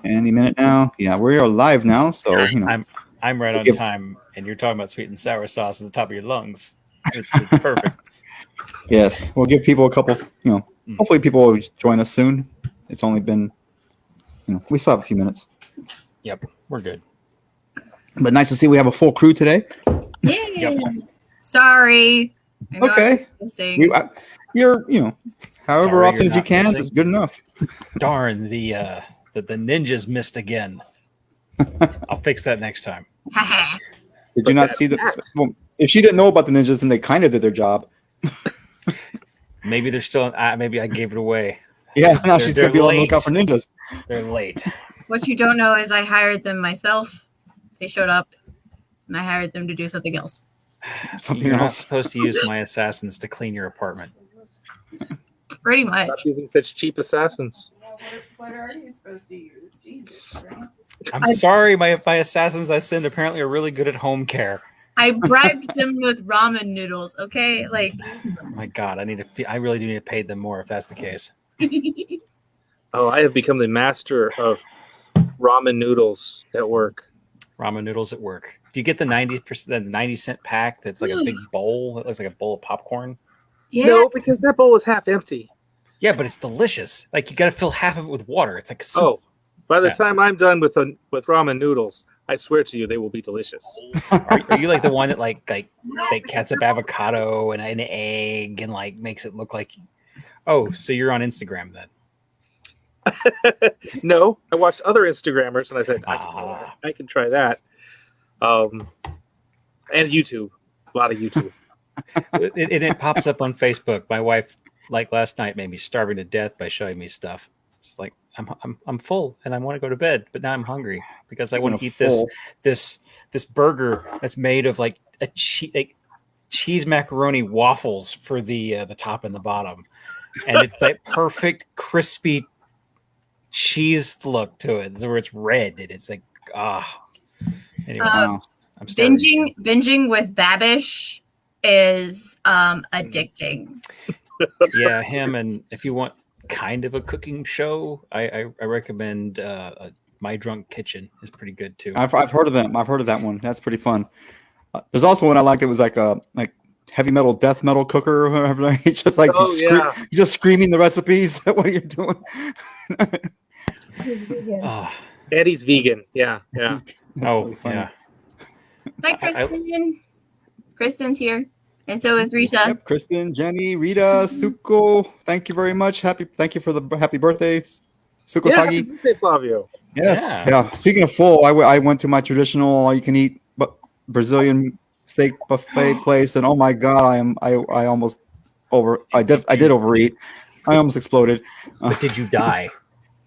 Any minute now. Yeah, we are live now, so I'm right on time, and you're talking about sweet and sour sauce at the top of your lungs. It's perfect. Yes, we'll give people a couple. Hopefully people will join us soon. It's only been, we still have a few minutes. Yep, we're good. But nice to see we have a full crew today. Yeah. Yep. Sorry. Okay. You're however often as you can is good enough. Darn, the ninjas missed again. I'll fix that next time. Did you not see the? Well, if she didn't know about the ninjas, then they kind of did their job. Maybe they're still. Maybe I gave it away. Yeah, now she's gonna be on the lookout for ninjas. They're late. What you don't know is I hired them myself. They showed up, and I hired them to do something else. You're not supposed to use my assassins to clean your apartment. Pretty much. Stop using such cheap assassins. What are you supposed to use? Jesus, right? I'm sorry, my assassins I send apparently are really good at home care. I bribed them with ramen noodles. Okay, like. Oh my God, I really do need to pay them more if that's the case. Oh, I have become the master of ramen noodles at work. Ramen noodles at work. Do you get the 90-cent pack that's like a big bowl that looks like a bowl of popcorn? Yeah. No, because that bowl is half empty. Yeah, but it's delicious. Like you got to fill half of it with water. It's like soup. Oh, by the time I'm done with ramen noodles, I swear to you, they will be delicious. Are you like the one that like cuts up avocado and an egg and like makes it look like? Oh, so you're on Instagram then? No, I watched other Instagrammers and I said I can try that. And YouTube, a lot of YouTube. It pops up on Facebook. My wife, like last night, made me starving to death by showing me stuff. It's like I'm full and I want to go to bed, but now I'm hungry because I want to eat this burger that's made of like cheese macaroni waffles for the top and the bottom, and it's that perfect crispy cheese look to it, where it's red and it's like Anyway, I'm binging with Babish is addicting. Yeah, him, and if you want kind of a cooking show, I recommend My Drunk Kitchen is pretty good too. I've heard of them. I've heard of that one. That's pretty fun. There's also one I liked. It was like a heavy metal, death metal cooker or whatever. He's just like just screaming the recipes. What are you doing? And he's vegan. Yeah. Oh, yeah. Hi, Kristen. Kristen's here. And so is Rita. Yep, Kristen, Jenny, Rita, Suko. Thank you very much. Thank you for the happy birthdays. Suko Sagi. Happy birthday, Flavio. Yes. Yeah. Speaking of full, I went to my traditional all-you-can-eat Brazilian steak buffet place, and oh my God, I almost I did overeat. I almost exploded. But did you die?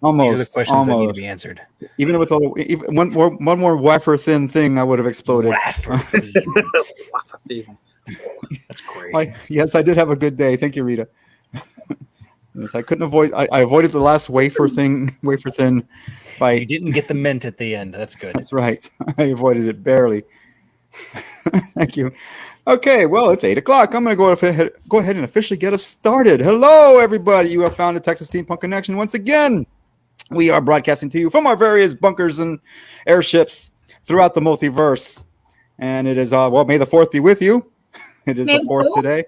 Almost. These are the questions that need to be answered. Even with one more wafer thin thing, I would have exploded. Wafer thin. That's great. Yes, I did have a good day. Thank you, Rita. Yes, I couldn't avoid. I avoided the last wafer thin bite. You didn't get the mint at the end. That's good. That's right. I avoided it barely. Thank you. Okay, well, it's 8:00. I'm going to go ahead and officially get us started. Hello, everybody. You have found a Texas Steampunk Connection once again. We are broadcasting to you from our various bunkers and airships throughout the multiverse. And it is, may the 4th be with you. It is the 4th today.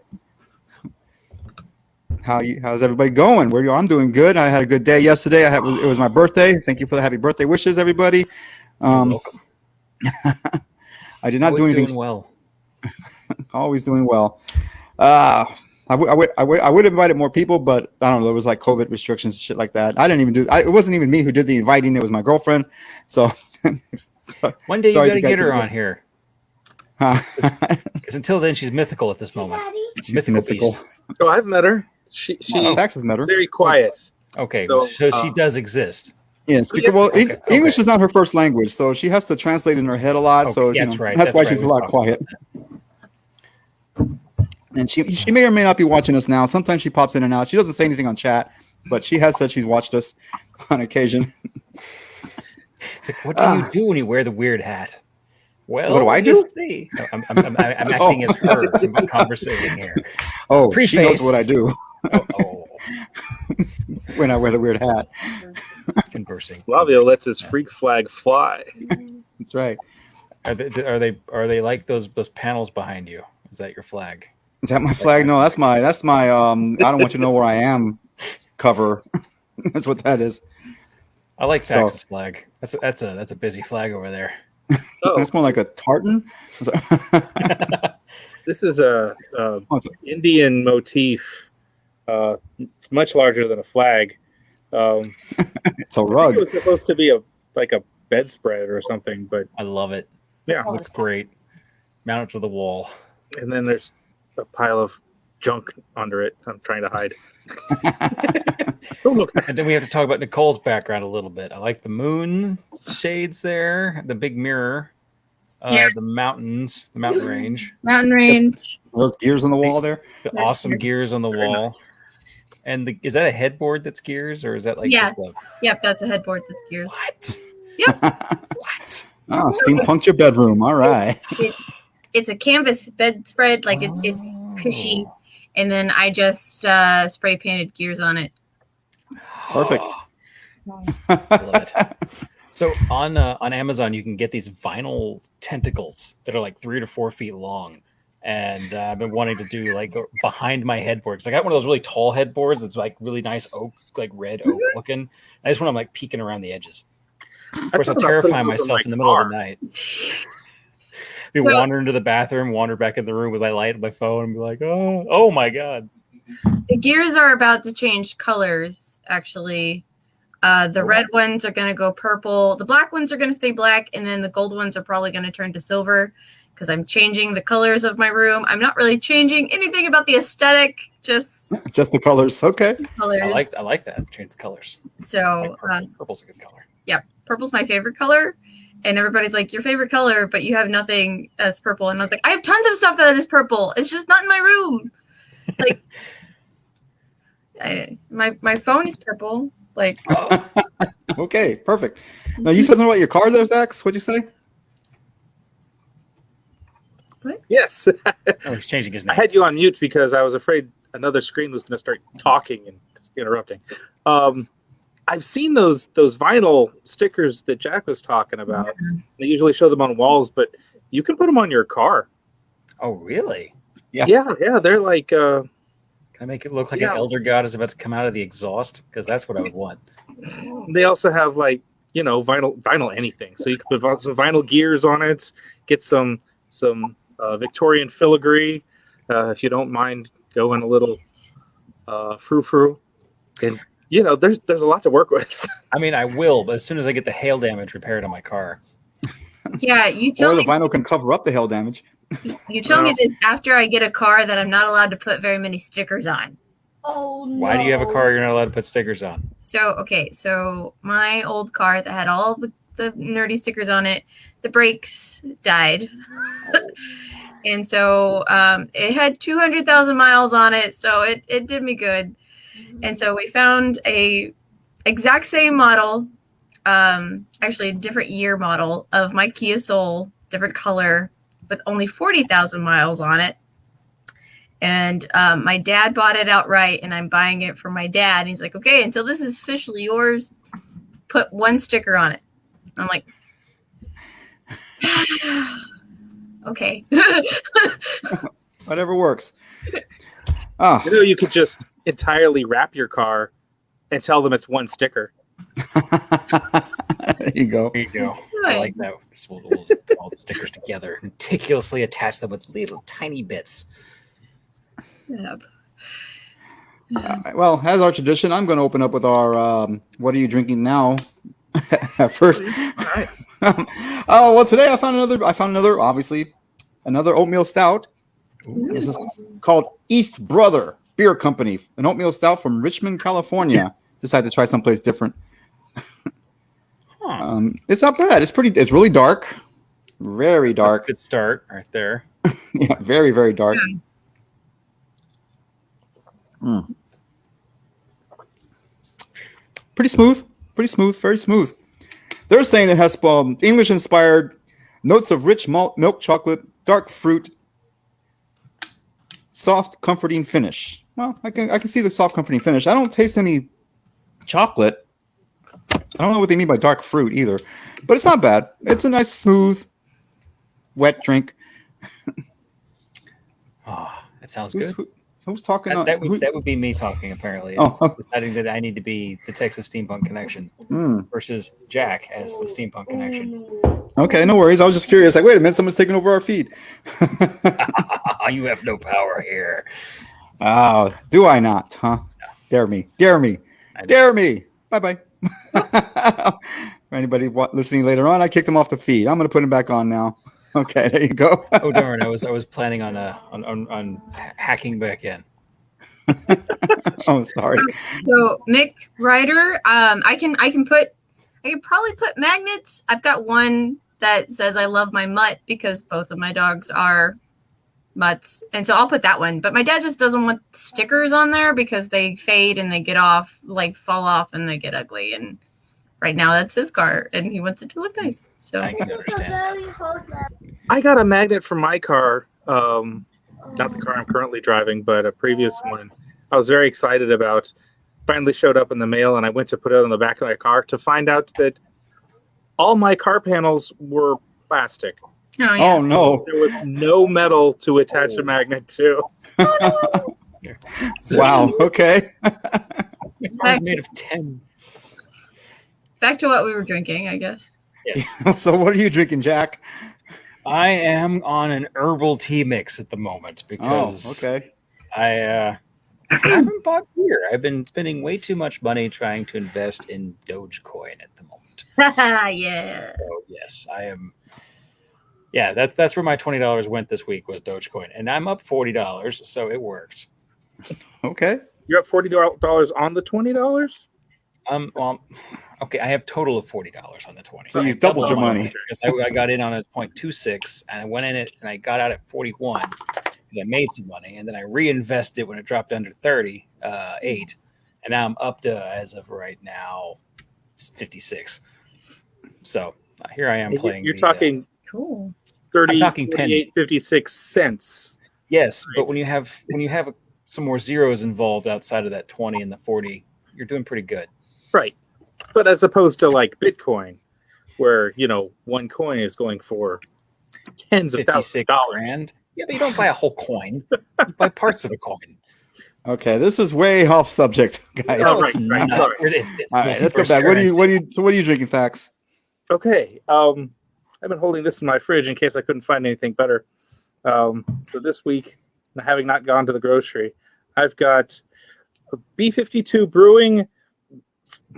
How's everybody going? I'm doing good. I had a good day yesterday. It was my birthday. Thank you for the happy birthday wishes, everybody. Welcome. I did not do anything. Doing well. Always doing well. I would have invited more people, but I don't know. There was like COVID restrictions and shit like that. I didn't even do. It wasn't even me who did the inviting. It was my girlfriend. So one day you got to get her on here. Because until then, she's mythical at this moment. Mythical. Oh, I've met her. She Taxes met her. Very quiet. Okay, so she does exist. Yeah, English is not her first language, so she has to translate in her head a lot. So that's right. That's why she's a lot quiet. And she may or may not be watching us now. Sometimes she pops in and out. She doesn't say anything on chat, but she has said she's watched us on occasion. It's like, what do you do when you wear the weird hat? Well, what do I do? See. I'm acting as her. I'm conversating here. Oh, she knows what I do. when I wear the weird hat. Conversing. Flavio lets his freak flag fly. That's right. Are they like those panels behind you? Is that your flag? Is that my flag? No, that's my I don't want you to know where I am cover. That's what that is. I like Tax's flag. That's a busy flag over there. Oh, That's more like a tartan. this is a Indian motif. It's much larger than a flag. It's a I rug. think it was supposed to be a bedspread or something, but I love it. yeah. It looks great. Mount it to the wall. And then there's a pile of junk under it. I'm trying to hide. Don't look And then we have to talk about Nicole's background a little bit. I like the moon shades there, the big mirror, the mountains, the mountain range, Mountain range. Those gears on the wall there. the awesome gears on the wall. And is that a headboard that's gears, or is that like Yeah. just a... Yep, that's a headboard that's gears. What? Yep. What? Oh, steampunked your bedroom. All right. It's a canvas bedspread, like it's cushy, and then I just spray painted gears on it. Perfect. I love it. So on Amazon, you can get these vinyl tentacles that are like 3 to 4 feet long, and I've been wanting to do like behind my headboard. So I got one of those really tall headboards that's like really nice oak, like red oak looking. I just want to like peeking around the edges. Of course, I'll terrify myself in the middle of the night. Be wandering to the bathroom, wander back in the room with my light and my phone, and be like, "Oh my god!" The gears are about to change colors. Actually, the red ones are going to go purple. The black ones are going to stay black, and then the gold ones are probably going to turn to silver because I'm changing the colors of my room. I'm not really changing anything about the aesthetic, just the colors. Okay. colors. I like that. Change the colors. So Purple's a good color. yeah, purple's my favorite color. And everybody's like, your favorite color, but you have nothing that's purple. And I was like, I have tons of stuff that is purple. It's just not in my room. Like, my phone is purple. Like, Okay, perfect. Now you said something about your car there, Zax. What'd you say? Yes. Oh, he's changing his I name. had you on mute because I was afraid another screen was going to start talking and interrupting. I've seen those vinyl stickers that Jack was talking about. They usually show them on walls, but you can put them on your car. Oh, really? Yeah. They're like. Can I make it look like an elder god is about to come out of the exhaust? Because that's what I would want. They also have vinyl anything. So you can put some vinyl gears on it. Get some Victorian filigree, if you don't mind going a little frou-frou. And there's a lot to work with. I mean, I will, but as soon as I get the hail damage repaired on my car. yeah, you tell Or the me. vinyl can cover up the hail damage. You tell me this after I get a car that I'm not allowed to put very many stickers on. Oh no. Why do you have a car you're not allowed to put stickers on? So my old car that had all the nerdy stickers on it, the brakes died. And so it had 200,000 miles on it, so it did me good. And so we found a exact same model, actually a different year model of my Kia Soul, different color, with only 40,000 miles on it. And my dad bought it outright, and I'm buying it for my dad. And he's like, okay, until this is officially yours, put one sticker on it. I'm like, okay. Whatever works. You could just entirely wrap your car and tell them it's one sticker. There you go. There you go. I like that. Just we'll put all the stickers together, meticulously attach them with little tiny bits. Yep. Well, as our tradition, I'm going to open up with our "What are you drinking now?" First. Well, today I found another, obviously, another oatmeal stout. Ooh. This is called East Brother Beer Company, an oatmeal stout from Richmond, California. Decided to try someplace different. It's not bad. It's really dark, very dark. Good start right there. Yeah, very, very dark. Pretty smooth, very smooth. They're saying it has English-inspired notes of rich malt, milk chocolate, dark fruit, soft, comforting finish. Well, I can see the soft, comforting finish. I don't taste any chocolate. I don't know what they mean by dark fruit either, but it's not bad. It's a nice, smooth, wet drink. Oh, that sounds good. Who's talking? That would be me talking, apparently. It's deciding that I need to be the Texas Steampunk Connection versus Jack as the Steampunk Connection. Okay, no worries. I was just curious. Like, wait a minute, someone's taking over our feed. You have no power here. Oh, do I not? Huh? Dare me. Dare me. Dare me. Bye-bye. For anybody listening later on, I kicked him off the feed. I'm going to put him back on now. Okay, there you go. Oh darn! I was planning on hacking back in. Oh, sorry. So Mick Ryder, I could probably put magnets. I've got one that says I love my mutt because both of my dogs are mutts, and so I'll put that one. But my dad just doesn't want stickers on there because they fade and they get off, like fall off, and they get ugly. And right now that's his car, and he wants it to look nice. So I can understand. I got a magnet for my car, not the car I'm currently driving, but a previous one. I was very excited about. Finally showed up in the mail, and I went to put it on the back of my car to find out that all my car panels were plastic. Oh, yeah. Oh no! There was no metal to attach a magnet to. Wow. Okay. The car's made of tin. Back to what we were drinking, I guess. Yes. So, what are you drinking, Jack? I am on an herbal tea mix at the moment because okay. I haven't bought beer. I've been spending way too much money trying to invest in Dogecoin at the moment. Yeah. So, yes, I am. Yeah, that's where my $20 went this week was Dogecoin, and I'm up $40, so it worked. Okay. You're up $40 on the $20? Well, okay, I have total of $40 on the 20. So you doubled your money. Because I got in on a 0.26, and I went in it, and I got out at 41 because I made some money, and then I reinvested when it dropped under 38, and now I'm up to, as of right now, 56. So here I am playing. You're talking cool. 30, I'm talking 48, 56 cents. Yes, but when you have some more zeros involved outside of that 20 and the 40, you're doing pretty good. Right. But as opposed to like Bitcoin, where, one coin is going for tens of thousands of dollars. $56,000. Yeah, but you don't buy a whole coin. You buy parts of a coin. Okay, this is way off subject, guys. Oh, right. All right, let's go back. What are you drinking, Fax? Okay. I've been holding this in my fridge in case I couldn't find anything better. So this week, having not gone to the grocery, I've got a B52 Brewing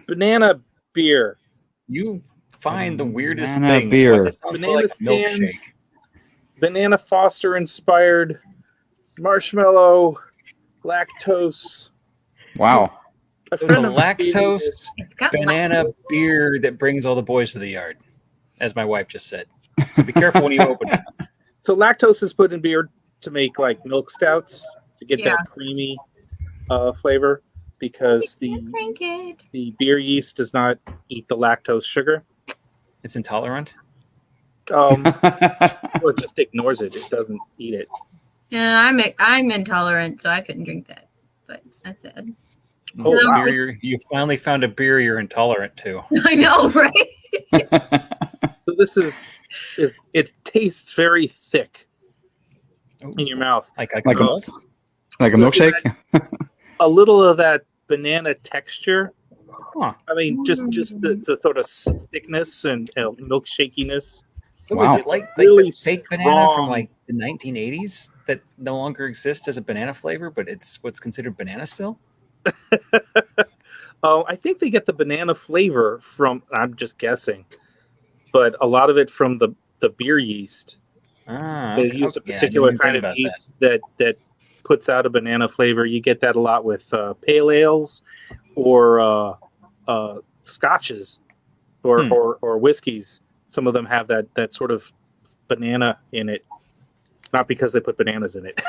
banana beer. You find the weirdest Banana thing. beer. It sounds Banana like a stands. milkshake. Banana Foster inspired marshmallow lactose. Wow. So it's a lactose banana beer that brings all the boys to the yard, as my wife just said. So be careful when you open it. So lactose is put in beer to make like milk stouts to get that creamy flavor because the beer yeast does not eat the lactose sugar. It's intolerant. Or it just ignores it. It doesn't eat it. Yeah, I'm intolerant, so I couldn't drink that. But that's sad. Oh, wow. You finally found a beer you're intolerant to. I know, right? So this is it tastes very thick in your mouth, like a milkshake. A little of that banana texture. Huh. I mean, just the sort of thickness and milkshakiness. So Wow. is it like Really a fake strong. banana from like the 1980s that no longer exists as a banana flavor, but it's what's considered banana still? I think they get the banana flavor from, I'm just guessing, but a lot of it from the beer yeast. They use a particular kind of yeast that puts out a banana flavor. You get that a lot with pale ales or scotches or whiskeys. Some of them have that sort of banana in it, not because they put bananas in it.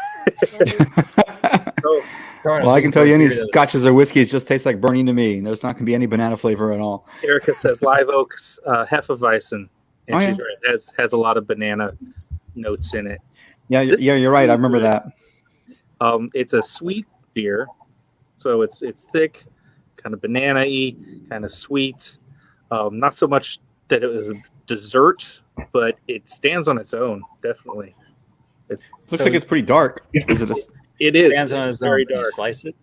Well, I can tell you any scotches or whiskeys just taste like burning to me. There's not going to be any banana flavor at all. Erica says Live Oak's Hefeweizen, and she's right, has a lot of banana notes in it. Yeah, you're right. I remember that. It's a sweet beer, so it's thick, kind of banana-y, kind of sweet. Not so much that it was a dessert, but it stands on its own, definitely. Looks like it's pretty dark. Is it? It is. Stands on its very own. dark. You slice it.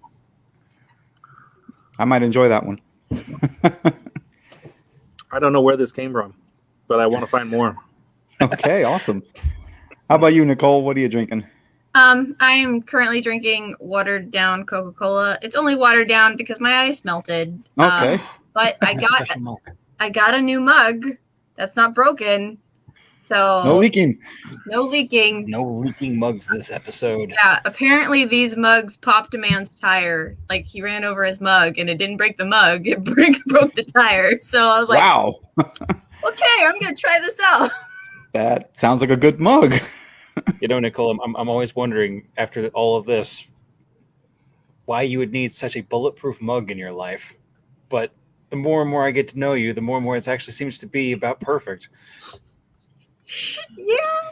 I might enjoy that one. I don't know where this came from, but I want to find more. Okay, awesome. How about you, Nicole? What are you drinking? I am currently drinking watered down Coca-Cola. It's only watered down because my ice melted. Okay. But I got a new mug that's not broken. So No leaking. No leaking. No leaking mugs this episode. Yeah, apparently these mugs popped a man's tire. Like he ran over his mug and it didn't break the mug. It broke the tire. So I was like, wow. Okay, I'm going to try this out. That sounds like a good mug. You know, Nicole, I'm always wondering after all of this why you would need such a bulletproof mug in your life. But the more and more I get to know you, the more and more it actually seems to be about perfect. Yeah.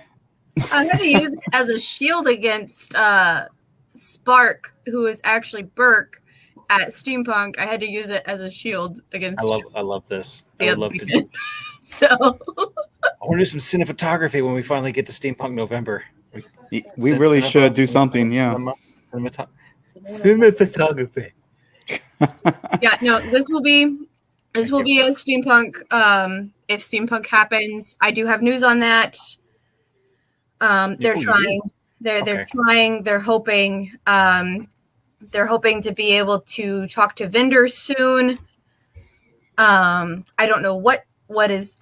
I had to use it as a shield against Spark, who is actually Burke at Steampunk. I had to use it as a shield against I love this. I would love to do. So I want to do some cinematography when we finally get to Steampunk November. We really should do something, yeah. Cinematography. Yeah, no, this will be a Steampunk. If Steampunk happens, I do have news on that. They're trying. They're trying. They're hoping. They're hoping to be able to talk to vendors soon. I don't know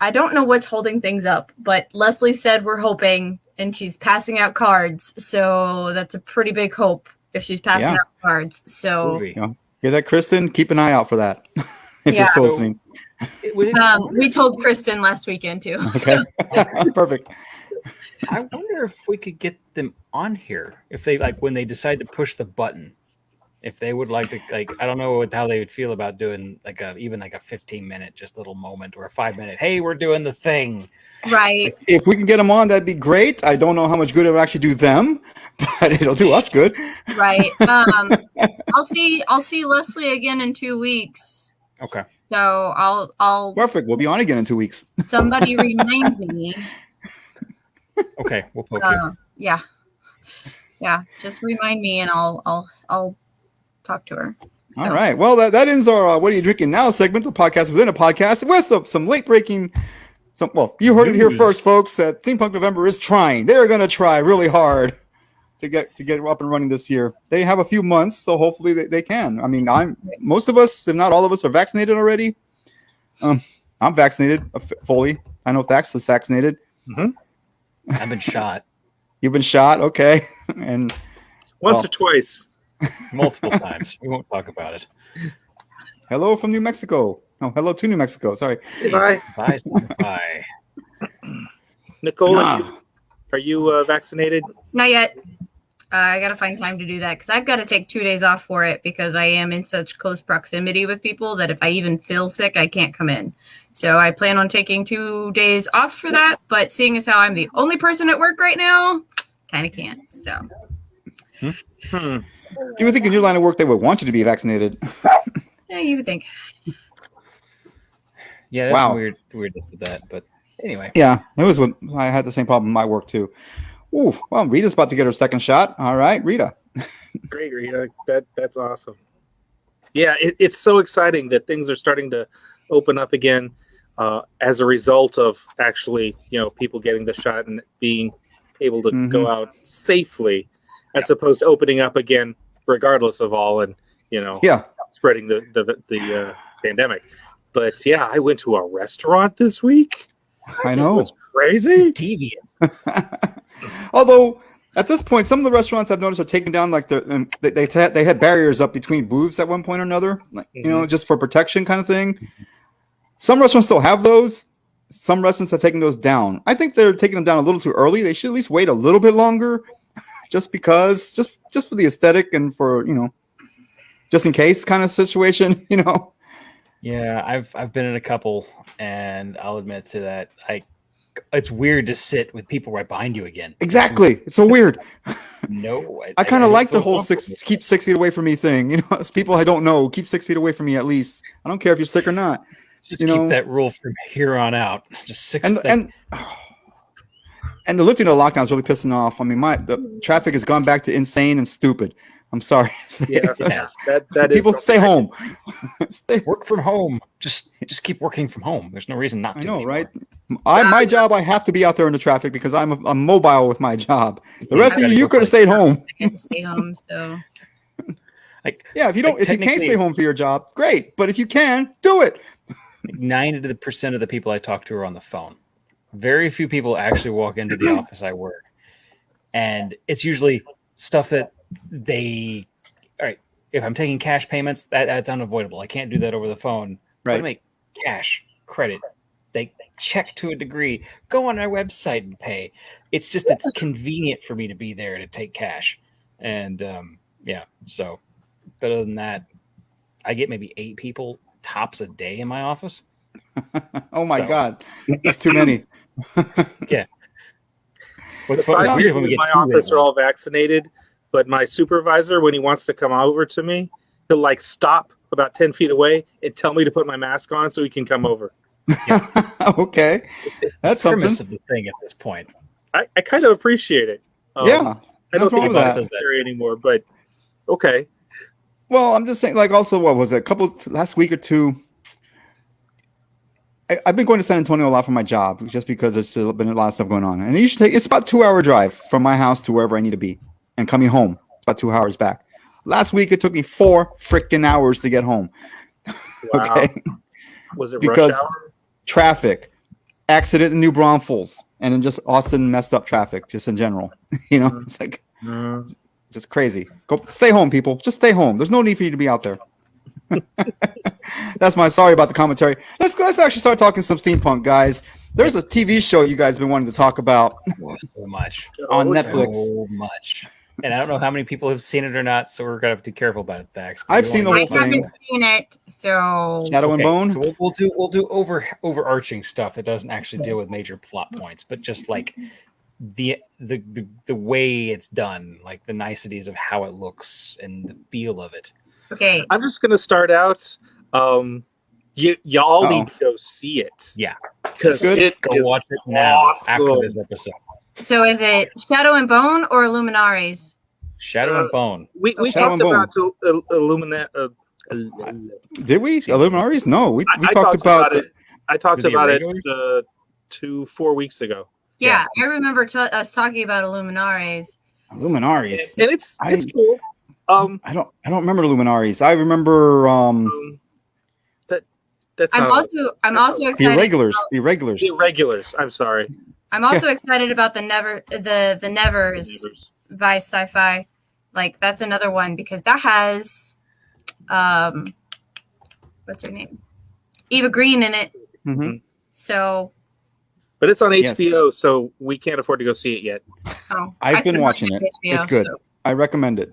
I don't know what's holding things up, but Leslie said we're hoping, and she's passing out cards. So that's a pretty big hope if she's passing out cards. So hear that, Kristen? Keep an eye out for that. If you're still listening. We told Kristen last weekend too. Okay. Perfect. I wonder if we could get them on here if they when they decide to push the button, if they would like to I don't know how they would feel about doing even a 15-minute just little moment or a 5-minute. Hey, we're doing the thing. Right. If we can get them on, that'd be great. I don't know how much good it will actually do them, but it'll do us good. Right. I'll see Leslie again in 2 weeks. Okay. So I'll Perfect. We'll be on again in 2 weeks. Somebody remind me. Okay, we'll poke you. Yeah. Just remind me, and I'll talk to her. So. All right. Well, that ends our "What Are You Drinking Now" segment, the podcast within a podcast, with some late breaking. You heard it here first, folks. That Steampunk November is trying. They're going to try really hard to get up and running this year. They have a few months, so hopefully they can. I mean, most of us, if not all of us, are vaccinated already. I'm vaccinated fully. I know Thax is vaccinated. Mm-hmm. I've been shot. You've been shot, okay? And once or twice, multiple times. We won't talk about it. Hello from New Mexico. No, hello to New Mexico. Sorry. Bye. Bye. Nicole, are you vaccinated? Not yet. I got to find time to do that because I've got to take 2 days off for it because I am in such close proximity with people that if I even feel sick, I can't come in. So I plan on taking 2 days off for that. But seeing as how I'm the only person at work right now, kind of can't. So. You would think in your line of work they would want you to be vaccinated. Yeah, you would think. Yeah, that's some weirdness with that. But anyway. Yeah, it was when I had the same problem in my work too. Ooh, well, Rita's about to get her second shot. All right, Rita. Great, Rita. That's awesome. Yeah, it's so exciting that things are starting to open up again as a result of actually, people getting the shot and being able to go out safely, as opposed to opening up again regardless of all and spreading the pandemic. But yeah, I went to a restaurant this week. I know. It was crazy. Deviant. Although at this point, some of the restaurants I've noticed are taking down they had barriers up between booths at one point or another, just for protection kind of thing. Some restaurants still have those. Some restaurants are taking those down. I think they're taking them down a little too early. They should at least wait a little bit longer, just because, just for the aesthetic and for just in case kind of situation. Yeah, I've been in a couple, and I'll admit to that. it's weird to sit with people right behind you again. Exactly. It's so weird. No, I kind of don't like the feel whole comfortable. keep 6 feet away from me thing. You know, it's people I don't know, keep 6 feet away from me at least. I don't care if you're sick or not. Just you keep know? that rule from here on out. Just 6 And the lifting of the lockdown is really pissing off. I mean, the traffic has gone back to insane and stupid. I'm sorry. Yeah, Yes. that is People stay home. Work from home. Just keep working from home. There's no reason not to. I know, anymore. right? My job, I have to be out there in the traffic because I'm mobile with my job. The rest of gotta you go could have play. stayed home. I get to stay home, so Yeah, if you Like, can't stay technically- home for your job, great. But if you can, do it. 90% of the people I talk to are on the phone. Very few people actually walk into the office I work, and it's usually stuff that they. All right, if I'm taking cash payments, that's unavoidable. I can't do that over the phone. Right. But I make cash, credit. They check to a degree. Go on our website and pay. It's convenient for me to be there to take cash, and yeah. So, but other than that, I get maybe 8 people tops a day in my office. Oh my So- God, that's too many. What's The 5 weird people when we in get my 2 at office are once. all vaccinated, but my supervisor, when he wants to come over to me, he'll like stop about 10 feet away and tell me to put my mask on so he can come over. Okay, It's that's the premise something. of the thing at this point. I kind of appreciate it. Yeah, I don't nothing wrong think with it's that. necessary anymore, but okay. Well, I'm just saying, like, also, what was it? Last week or two, I've been going to San Antonio a lot for my job, just because there's been a lot of stuff going on. And it's about 2 hour drive from my house to wherever I need to be, and coming home about 2 hours back. Last week, it took me 4 freaking hours to get home. Wow. Okay, Was it Because- rush hour? traffic, accident in New Braunfels, and then just Austin messed up traffic, just in general. You know, it's like just crazy. Go stay home, people. Just stay home. There's no need for you to be out there. That's my sorry about the commentary. Let's actually start talking some steampunk, guys. There's a TV show you guys have been wanting to talk about So much. on Oh, Netflix. So much. And I don't know how many people have seen it or not, so we're gonna have to be careful about it, Dax. 'cause I've we seen the wanna whole I get- thing. haven't seen it, so Shadow and Bone. So we'll do overarching stuff that doesn't actually deal with major plot points, but just like the way it's done, like the niceties of how it looks and the feel of it. okay. I'm just gonna start out. Y'all need to go see it. Yeah. Because Good. it Go is watch it now after awesome. this episode. So is it Shadow and Bone or Illuminaries? Shadow and Bone. We Shadow talked and about Illuminate. Did we? Illuminaries? No, we I talked about it. I talked The about it irregulars? 2-4 weeks ago, Yeah, I remember us talking about Illuminaries. Illuminaries. and it's I- cool. I don't remember Illuminaries. I remember That's I'm not also the excited. irregulars. The irregulars. the Irregulars. I'm sorry. I'm also excited about the Nevers Vice Sci-Fi. Like that's another one because that has what's her name? Eva Green in it. Mhm. So But it's on Yes. HBO, so we can't afford to go see it yet. I've been can watch watching it. HBO, It's good. so- I recommend it.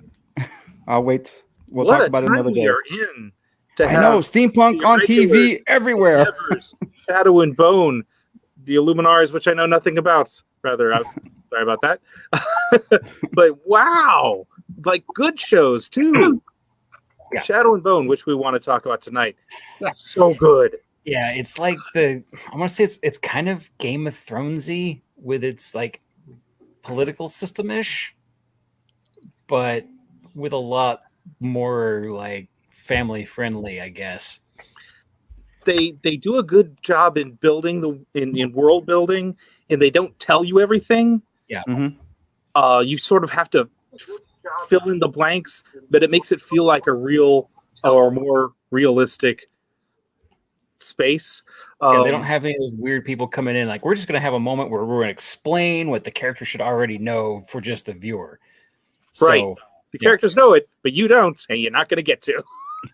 I'll wait. We'll What talk a about it time another we day. are in to I have know steampunk the on TV irregulars, everywhere. Nevers, Shadow and Bone, the Illuminaries, which I know nothing about. Rather, I'm sorry about that. But wow, like good shows too. Yeah. Shadow and Bone, which we want to talk about tonight. Yeah. So good. Yeah, it's like I want to say it's kind of Game of Thronesy with its like political system-ish, but with a lot more like family friendly, I guess. They do a good job in building in world building, and they don't tell you everything. Yeah. Mhm. You sort of have to fill in the blanks, but it makes it feel like a real or more realistic space. Yeah, they don't have any of those weird people coming in like we're just going to have a moment where we're going to explain what the character should already know for just the viewer. Right. So, The characters know it, but you don't, and you're not going to get to.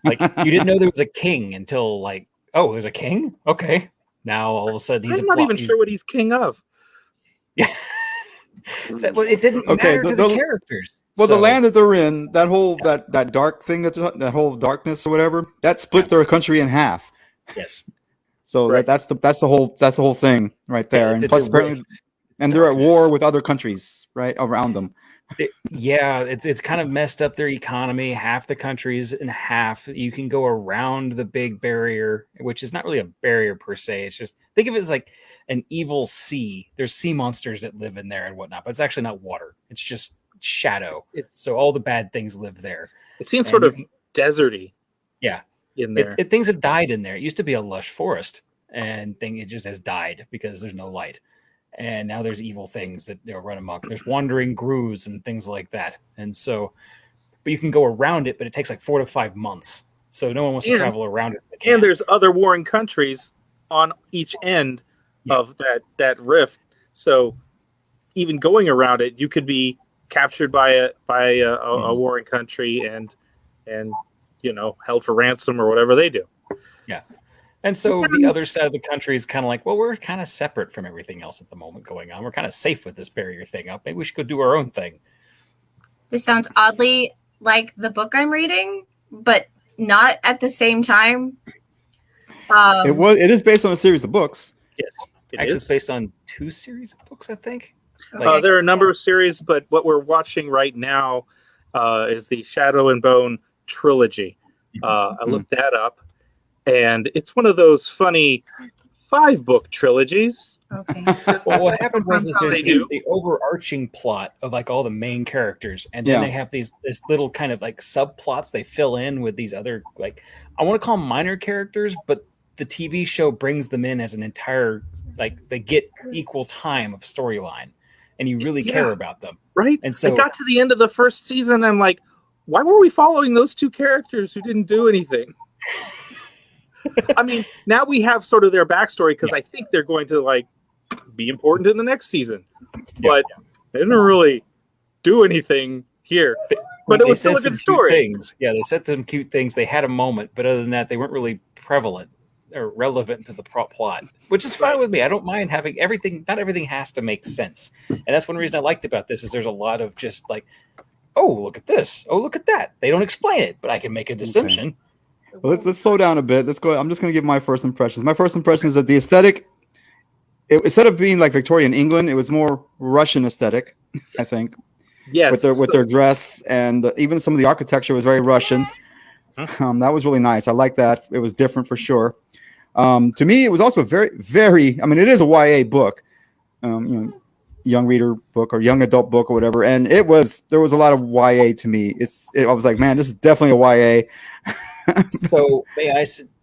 like you didn't know there was a king until like, oh, there's a king? Okay. Now all of a sudden he's I'm not even sure what he's king of. Well, it didn't Okay, matter to the- the characters. Well, the So- land that they're in, that whole that dark thing, that whole darkness or whatever, that split their country in half. Yes. So Right. that's the whole thing right there. It's And plus, a apparently, rift. and they're at war Darkness. with other countries right around them. It's kind of messed up their economy. Half the countries and half you can go around the big barrier, which is not really a barrier per se. It's just think of it as like an evil sea. There's sea monsters that live in there and whatnot, but it's actually not water. It's just shadow. So all the bad things live there. It seems And sort of deserty. Yeah. In there. Things have died in there. It used to be a lush forest, and it just has died because there's no light. And now there's evil things that run amok. There's wandering grooves and things like that. And so, but you can go around it, but it takes like 4 to 5 months. So no one wants to travel around it. And there's other warring countries on each end of that rift. So even going around it, you could be captured by a warring country and held for ransom or whatever they do. Yeah. And so the other side of the country is kind of like, well, we're kind of separate from everything else at the moment going on. We're kind of safe with this barrier thing up. Maybe we should go do our own thing. This sounds oddly like the book I'm reading, but not at the same time. It is based on a series of books. Yes, it's based on 2 series of books, I think. Okay. There are a number of series, but what we're watching right now is the Shadow and Bone trilogy. I looked that up, and it's one of those funny 5-book trilogies. Okay. Well, what happened was there's the overarching plot of like all the main characters, and then they have this little kind of like subplots they fill in with these other, like, I want to call them minor characters, but the TV show brings them in as an entire, like, they get equal time of storyline, and you really care about them, right? And so I got to the end of the first season, I'm like, why were we following those 2 characters who didn't do anything? I mean, now we have sort of their backstory because I think they're going to like be important in the next season, but they didn't really do anything here. But it was still a good story. Things. Yeah, they said some cute things. They had a moment, but other than that, they weren't really prevalent or relevant to the plot, which is fine with me. I don't mind having everything. Not everything has to make sense, and that's one reason I liked about this is there's a lot of just like, oh, look at this. Oh, look at that. They don't explain it, but I can make a assumption. Okay. Well, let's slow down a bit. Let's go. I'm just going to give my first impressions. My first impression is that the aesthetic, instead of being like Victorian England, it was more Russian aesthetic, I think. Yes. With their dress and even some of the architecture was very Russian. That was really nice. I like that. It was different for sure. To me, it was also very, very. I mean, it is a YA book, young reader book or young adult book or whatever. And there was a lot of YA to me. I was like, man, this is definitely a YA. So may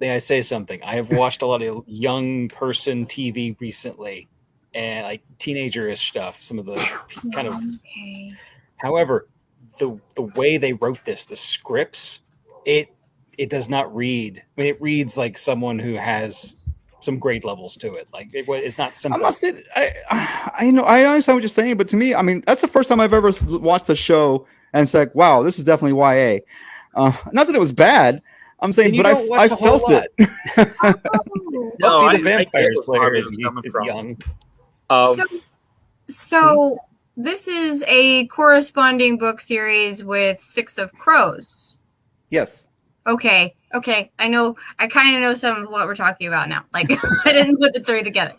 I say something? I have watched a lot of young person TV recently, and like teenager-ish stuff. Some of the kind of. Okay. However, the way they wrote this, the scripts, it does not read. I mean, it reads like someone who has some grade levels to it. Like it's not simple. I must say, I understand what you're saying, but to me, I mean, that's the first time I've ever watched a show and said, "Wow, this is definitely YA." Not that it was bad. I'm saying, but I felt it. Buffy the Vampire Slayer is young. So this is a corresponding book series with Six of Crows. Yes. Okay. I know. I kind of know some of what we're talking about now. Like, I didn't put the 3 together.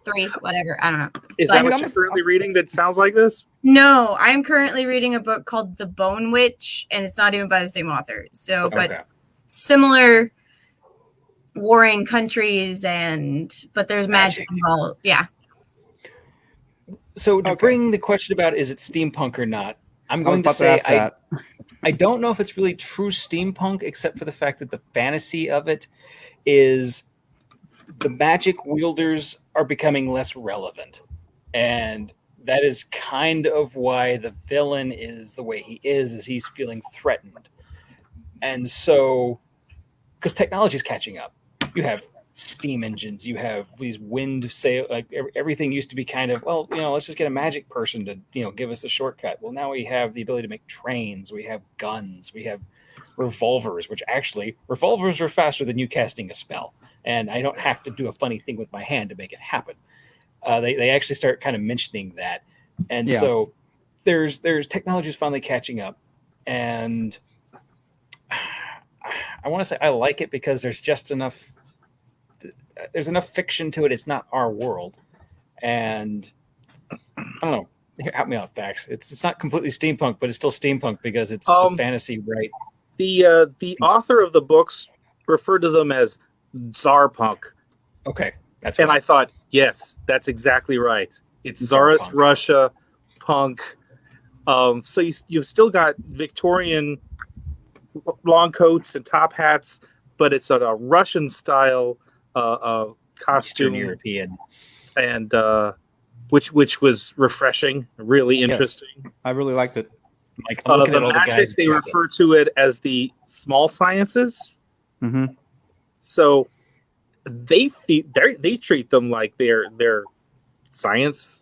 3, whatever. I don't know. Is that what you're currently reading that sounds like this? No, I'm currently reading a book called The Bone Witch, and it's not even by the same author. So, but similar warring countries, but there's magic involved. Yeah. So to bring the question about is it steampunk or not, I'm going to say I don't know if it's really true steampunk, except for the fact that the fantasy of it is the magic wielders are becoming less relevant. And that is kind of why the villain is the way he is he's feeling threatened. And so, because technology is catching up, you have steam engines, you have these wind sail, like everything used to be kind of, well, let's just get a magic person to, give us the shortcut. Well, now we have the ability to make trains, we have guns, we have revolvers, which actually revolvers are faster than you casting a spell. And I don't have to do a funny thing with my hand to make it happen. They actually start kind of mentioning that. And so there's technology's finally catching up. And I want to say I like it because there's just enough. there's enough fiction to it. It's not our world, and I don't know. Help me out, Vax. It's not completely steampunk, but it's still steampunk because it's the fantasy, right? The author of the books referred to them as Tsarpunk. Okay, that's and right. I thought, yes, that's exactly right. It's Tsarpunk. Tsarist Russia punk. So you've still got Victorian long coats and top hats, but it's a Russian style costume, Eastern European, and which was refreshing, really interesting. Yes, I really liked it. Like I'm looking the at all the magic, guys. they refer to it as the small sciences. Mm-hmm. So they treat them like they're science,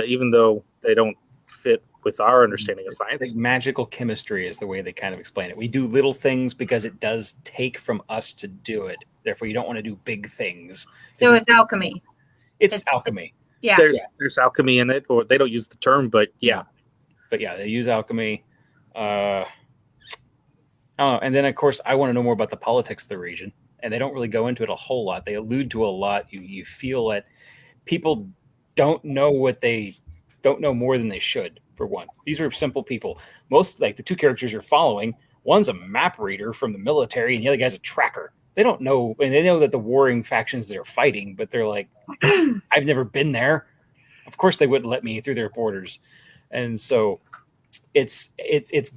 even though they don't fit with our understanding of science. Like magical chemistry is the way they kind of explain it. We do little things because it does take from us to do it. Therefore, you don't want to do big things. So it's alchemy. It's alchemy. Yeah. There's alchemy in it, or they don't use the term, but yeah. But yeah, they use alchemy. I don't know. And then, of course, I want to know more about the politics of the region. And they don't really go into it a whole lot. They allude to a lot. You feel that people don't know what they don't know more than they should, for one. These are simple people. Most, like the two characters you're following, one's a map reader from the military, and the other guy's a tracker. They don't know, and they know that the warring factions they're fighting, but they're like, I've never been there. Of course they wouldn't let me through their borders. And so it's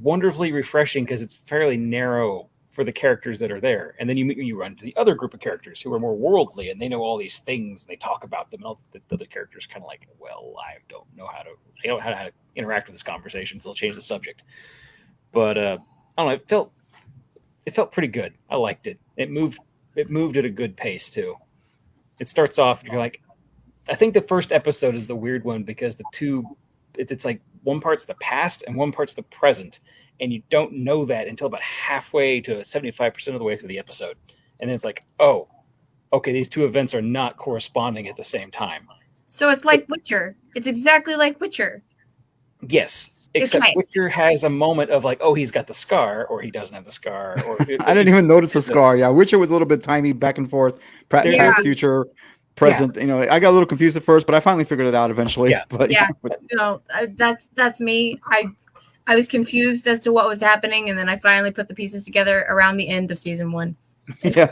wonderfully refreshing because it's fairly narrow for the characters that are there. And then you run to the other group of characters who are more worldly, and they know all these things, and they talk about them, and all the other characters kind of like, well, I don't know how to interact with this conversation, so they'll change the subject. But I don't know, it felt pretty good. I liked it. It moved at a good pace too. It starts off, and you're like, I think the first episode is the weird one because it's like one part's the past and one part's the present. And you don't know that until about halfway to 75% of the way through the episode. And then it's like, oh, okay, these two events are not corresponding at the same time. So it's like Witcher. It's exactly like Witcher. Yes. Except Witcher has a moment of like, oh, he's got the scar, or he doesn't have the scar. Or I didn't even notice the scar. Yeah, Witcher was a little bit timey, back and forth, past, future, present. You know, I got a little confused at first, but I finally figured it out eventually. Yeah. But that's me. I was confused as to what was happening, and then I finally put the pieces together around the end of season 1. Yeah,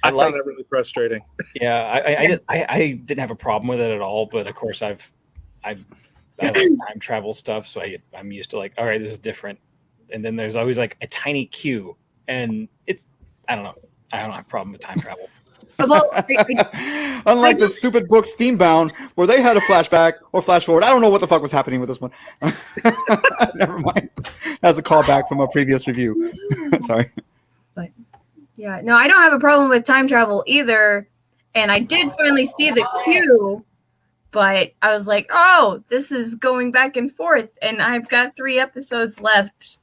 I found that really frustrating. Yeah, I didn't have a problem with it at all, but of course I like time travel stuff, so I'm used to like, all right, this is different. And then there's always like a tiny cue, and I don't know, I don't have a problem with time travel. Well, unlike the stupid book Steambound, where they had a flashback or flash forward. I don't know what the fuck was happening with this one. Never mind. That's a callback from a previous review. Sorry. But yeah, no, I don't have a problem with time travel either. And I did finally see the cue, but I was like, oh, this is going back and forth, and I've got 3 episodes left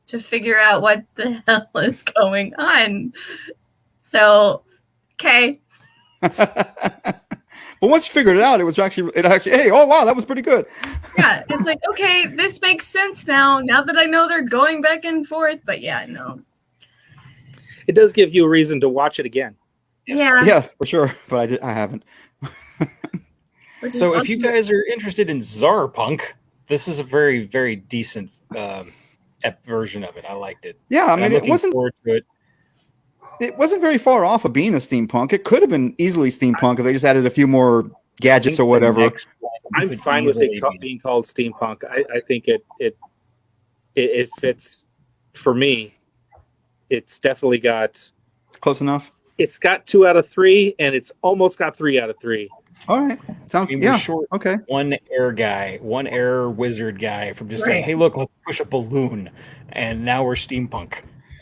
to figure out what the hell is going on. So. Okay. But once you figured it out, it actually, hey, oh wow, that was pretty good. Yeah, it's like, okay, this makes sense now that I know they're going back and forth. But yeah, no. It does give you a reason to watch it again. Yeah. Yeah, for sure. But I haven't. So if you guys are interested in Tsarpunk, this is a very, very decent version of it. I liked it. Yeah, I mean, it wasn't. Forward to it. It wasn't very far off of being a steampunk. It could have been easily steampunk if they just added a few more gadgets or whatever. I'm fine with it being called steampunk. I think it fits for me. It's definitely got. It's close enough. It's got 2 out of 3, and it's almost got 3 out of 3. All right, sounds short. Okay. One air wizard guy from just saying, "Hey, look, let's push a balloon," and now we're steampunk.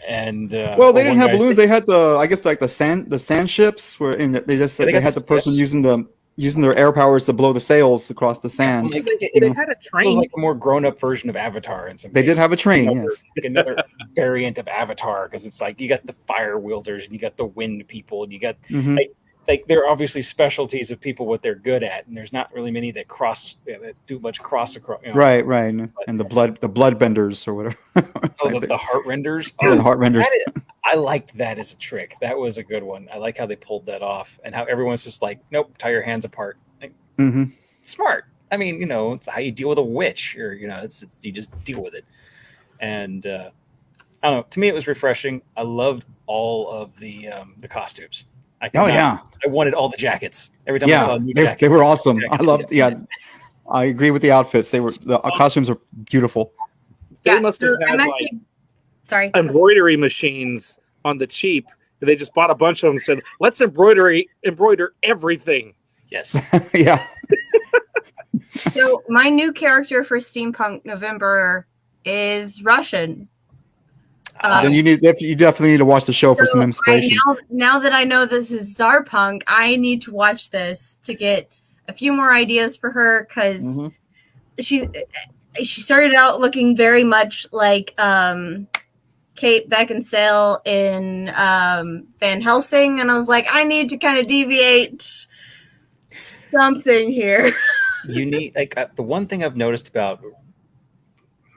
And well, they didn't have balloons. They had the sand ships where they had the person using their air powers to blow the sails across the sand. They had a train. It was like a more grown-up version of Avatar. They did have a train. Yes, another variant of Avatar, because it's like you got the fire wielders and you got the wind people and you got like, like there are obviously specialties of people what they're good at, and there's not really many that do much cross across. Right. And the blood benders or whatever. The heart renders. Yeah, the heart renders. I liked that as a trick. That was a good one. I like how they pulled that off, and how everyone's just like, nope, tie your hands apart. Like, smart. I mean, it's how you deal with a witch, or it's you just deal with it. And I don't know. To me, it was refreshing. I loved all of the costumes. I wanted all the jackets every time I saw a new jacket. They were awesome. I loved. Yeah, I agree with the outfits. The costumes are beautiful. They must have had embroidery machines on the cheap. They just bought a bunch of them and said, "Let's embroider everything." Yes. Yeah. So my new character for Steampunk November is Russian. Then you definitely need to watch the show for some inspiration. Now that I know this is Czarpunk, I need to watch this to get a few more ideas for her, because she started out looking very much like Kate Beckinsale in Van Helsing, and I was like, I need to kind of deviate something here. You need the one thing I've noticed about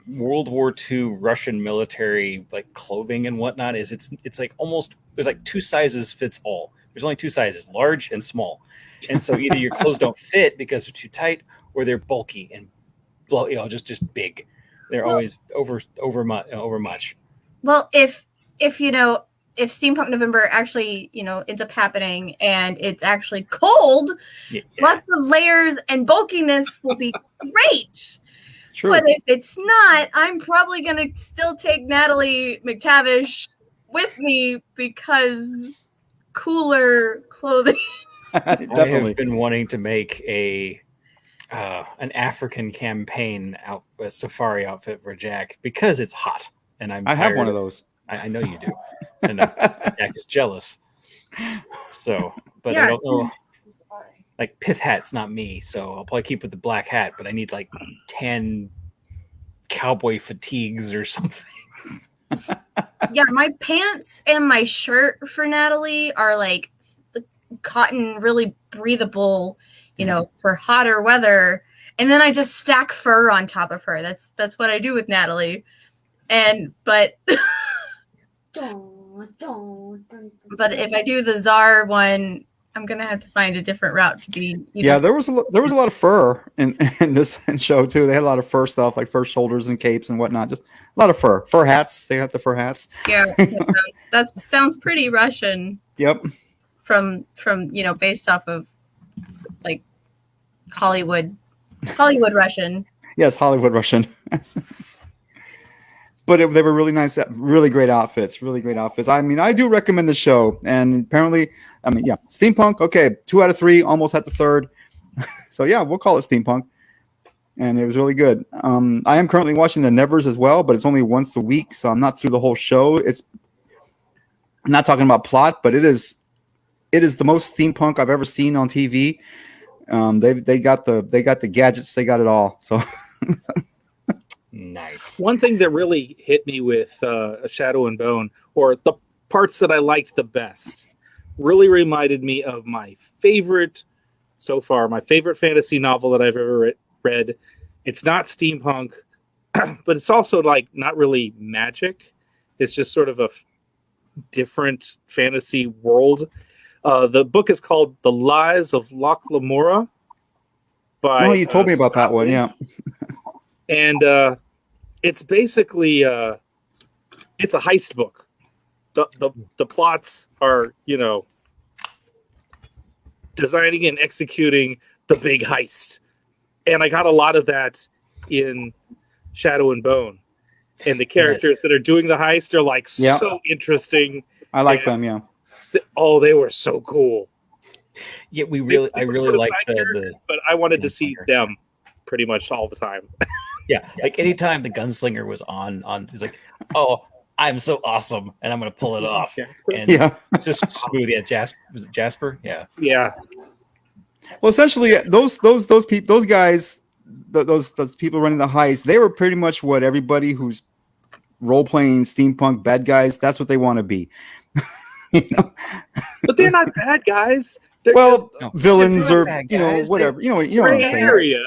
World War II Russian military clothing and whatnot is it's like almost there's like two sizes fits all. There's only two sizes, large and small, and so either your clothes don't fit because they're too tight, or they're bulky and just big. They're always over much. Well, if Steampunk November actually, ends up happening and it's actually cold, lots of layers and bulkiness will be great. True. But if it's not, I'm probably going to still take Natalie McTavish with me because cooler clothing. Definitely. I have been wanting to make an African campaign a safari outfit for Jack because it's hot, and I have one of those. I know you do, and Jack is jealous. So, but I don't know. Like pith hat's not me, so I'll probably keep with the black hat. But I need 10 cowboy fatigues or something. Yeah, my pants and my shirt for Natalie are cotton, really breathable, for hotter weather. And then I just stack fur on top of her. That's what I do with Natalie. But if I do the Tsar one, I'm gonna have to find a different route to be. Yeah, there was a lot of fur in this show too. They had a lot of fur stuff, like fur shoulders and capes and whatnot. Just a lot of fur hats. They got the fur hats. Yeah, that sounds pretty Russian. Yep. From based off of Hollywood Russian. Yes, Hollywood Russian. But they were really nice, really great outfits. I mean, I do recommend the show. And apparently, Steampunk. Okay, 2 out of 3, almost at the 3rd. So yeah, we'll call it Steampunk. And it was really good. I am currently watching The Nevers as well, but it's only once a week, so I'm not through the whole show. I'm not talking about plot, but it is the most steampunk I've ever seen on TV. They got the gadgets, they got it all. So. Nice. One thing that really hit me with A Shadow and Bone, or the parts that I liked the best, really reminded me of my favorite fantasy novel that I've ever read. It's not steampunk, but it's also not really magic. It's just sort of a different fantasy world. The book is called The Lies of Loch Lamora. You told me about that one, yeah. And it's basically it's a heist book. The plots are, designing and executing the big heist. And I got a lot of that in Shadow and Bone. And the characters that are doing the heist are so interesting. I like them, yeah. They were so cool. Yeah, I really like the but I wanted to see them pretty much all the time. Yeah, anytime the gunslinger was on, he's like, "Oh, I'm so awesome, and I'm gonna pull it off." And just smooth. Yeah, was it Jasper? Yeah. Yeah. Well, essentially, those people, those guys, those people running the heist, they were pretty much what everybody who's role playing steampunk bad guys. That's what they want to be. But they're not bad guys. They're Well, No. villains They're or bad you know guys. whatever. You know what gray I'm saying. area.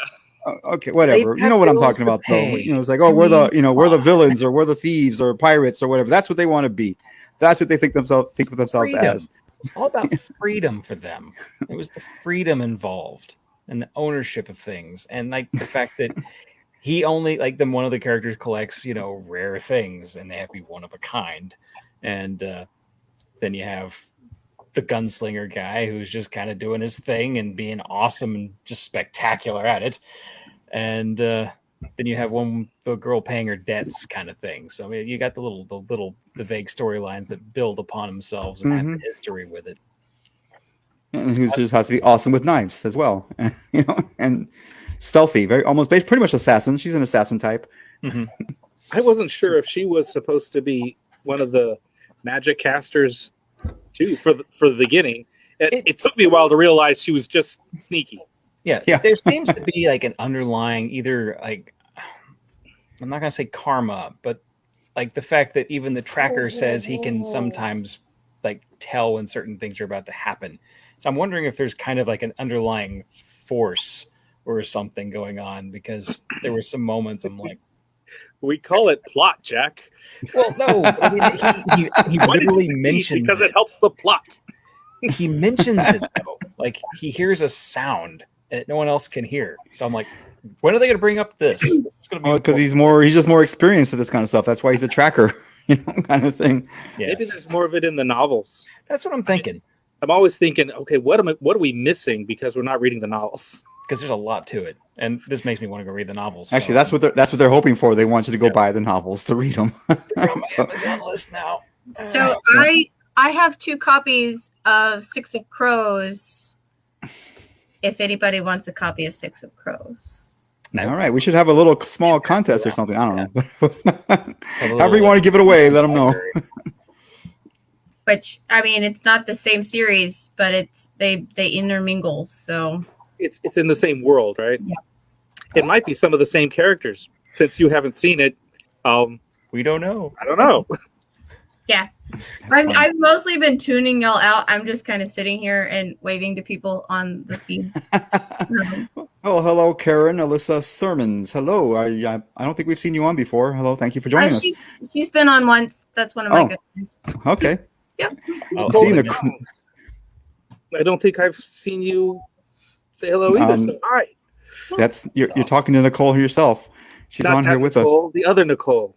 Okay, whatever. They You know what I'm have bills talking to about, though. pay. You know, it's like, oh, I we're the, mean, you know, we're the villains, or we're the thieves, or pirates, or whatever. That's what they want to be. That's what they think of themselves freedom. as. It's all about freedom for them. It was the freedom involved and the ownership of things, and like the fact that he only like them. One of the characters collects, rare things, and they have to be one of a kind. And then you have the gunslinger guy who's just kind of doing his thing and being awesome and just spectacular at it. And then you have the girl paying her debts kind of thing. So I mean, you got the vague storylines that build upon themselves and have a history with it. And who just has to be awesome with knives as well, and stealthy, pretty much assassin. She's an assassin type. Mm-hmm. I wasn't sure if she was supposed to be one of the magic casters too for the beginning. It took me a while to realize she was just sneaky. Yeah. There seems to be like an underlying either like I'm not gonna say karma, but like the fact that even the tracker says he can sometimes like tell when certain things are about to happen. So I'm wondering if there's kind of like an underlying force or something going on, because there were some moments I'm like, we call it plot, Jack. well, no, I mean he literally mentions because it helps the plot. He mentions it though, like he hears a sound that no one else can hear. So I'm like, when are they going to bring up this? This is going to be because he's just more experienced at this kind of stuff. That's why he's a tracker, kind of thing. Yeah. Maybe there's more of it in the novels. That's what I'm thinking. I'm always thinking, okay, what are we missing because we're not reading the novels? Because there's a lot to it, and this makes me want to go read the novels. Actually, that's what they're hoping for. They want you to go buy the novels to read them. They're on my Amazon list now. So I have 2 copies of Six of Crows. If anybody wants a copy of Six of Crows. All right, we should have a little small contest or something. I don't know. However you want to give it away, let them know. Which, I mean, it's not the same series, but they intermingle. So it's in the same world, right? Yeah. It might be some of the same characters. Since you haven't seen it, we don't know. I don't know. Yeah. I've mostly been tuning y'all out. I'm just kind of sitting here and waving to people on the feed. Oh, hello, Karen, Alyssa Sermons. Hello. I don't think we've seen you on before. Hello. Thank you for joining us. She's been on once. That's one of my good friends. Okay. Yep. I don't think I've seen you say hello either. So hi. You're talking to Nicole yourself. She's Not on here with Nicole, the other Nicole.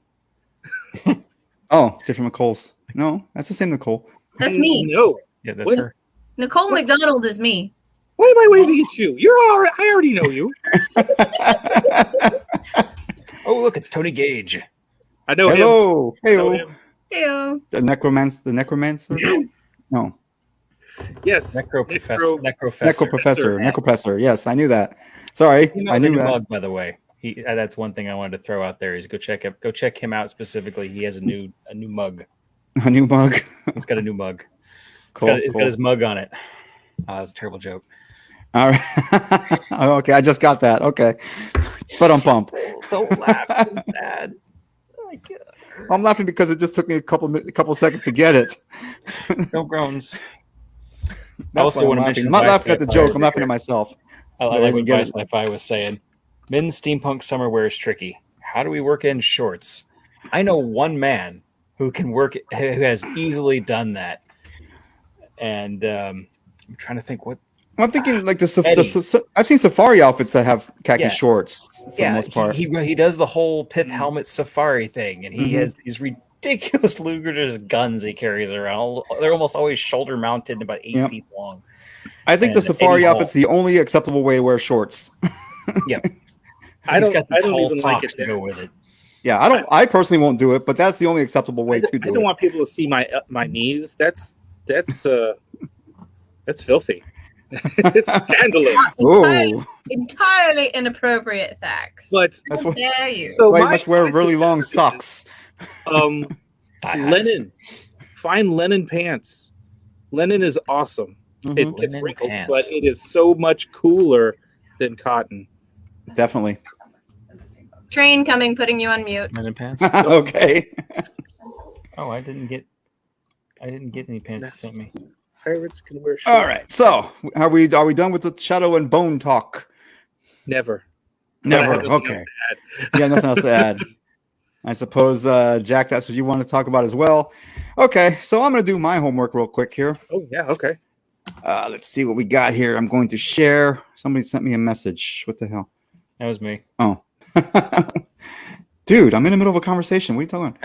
Oh, different Nicole's. No, that's the same Nicole. That's me. No. Yeah, that's her. Nicole McDonald is me. Why am I waving at you? I already know you. Oh, look, it's Tony Gage. I know Hello. him. Hello. Hey, Heyo. the necromancer? No. Yes. Necroprofessor. Yes, I knew that. Sorry, I knew that. Mug, by the way. That's one thing I wanted to throw out there is go check him out specifically. He has a new mug. A new mug. He's got a new mug. Cool, It's got his mug on it. That's a terrible joke. All right. Okay, I just got that. Okay. But I'm pumped. Don't laugh. It's bad. Oh my God. I'm laughing because it just took me a couple seconds to get it. No groans. I also want to mention. I'm not laughing at the joke. I'm laughing at myself. I like what Vice Sci-Fi was saying. Men's steampunk summer wear is tricky. How do we work in shorts? I know one man who has easily done that. And I'm trying to think what. I'm thinking like I've seen safari outfits that have khaki shorts for the most part. He does the whole pith helmet safari thing, and he has these ridiculous lucrative guns he carries around. They're almost always shoulder mounted and about 8 feet long. I think the safari outfit's the only acceptable way to wear shorts. Yep. I don't tall even socks like it to go with it. Yeah, I personally won't do it, but that's the only acceptable way to do it. I don't want people to see my knees. That's filthy. It's scandalous. Entirely inappropriate facts. But how dare you? So why you must wear really long socks? Linen. Fine linen pants. Linen is awesome. It gets wrinkled, but it is so much cooler than cotton. Definitely. Train coming, putting you on mute. Linen pants. Okay. Oh, I didn't get any pants you sent me. Pirates can wear shorts. All right. So are we done with the Shadow and Bone talk? Never. Never. Okay. You got nothing else to add. I suppose, Jack, that's what you want to talk about as well. Okay, so I'm going to do my homework real quick here. Oh, yeah, okay. Let's see what we got here. I'm going to share. Somebody sent me a message. What the hell? That was me. Oh. Dude, I'm in the middle of a conversation. What are you talking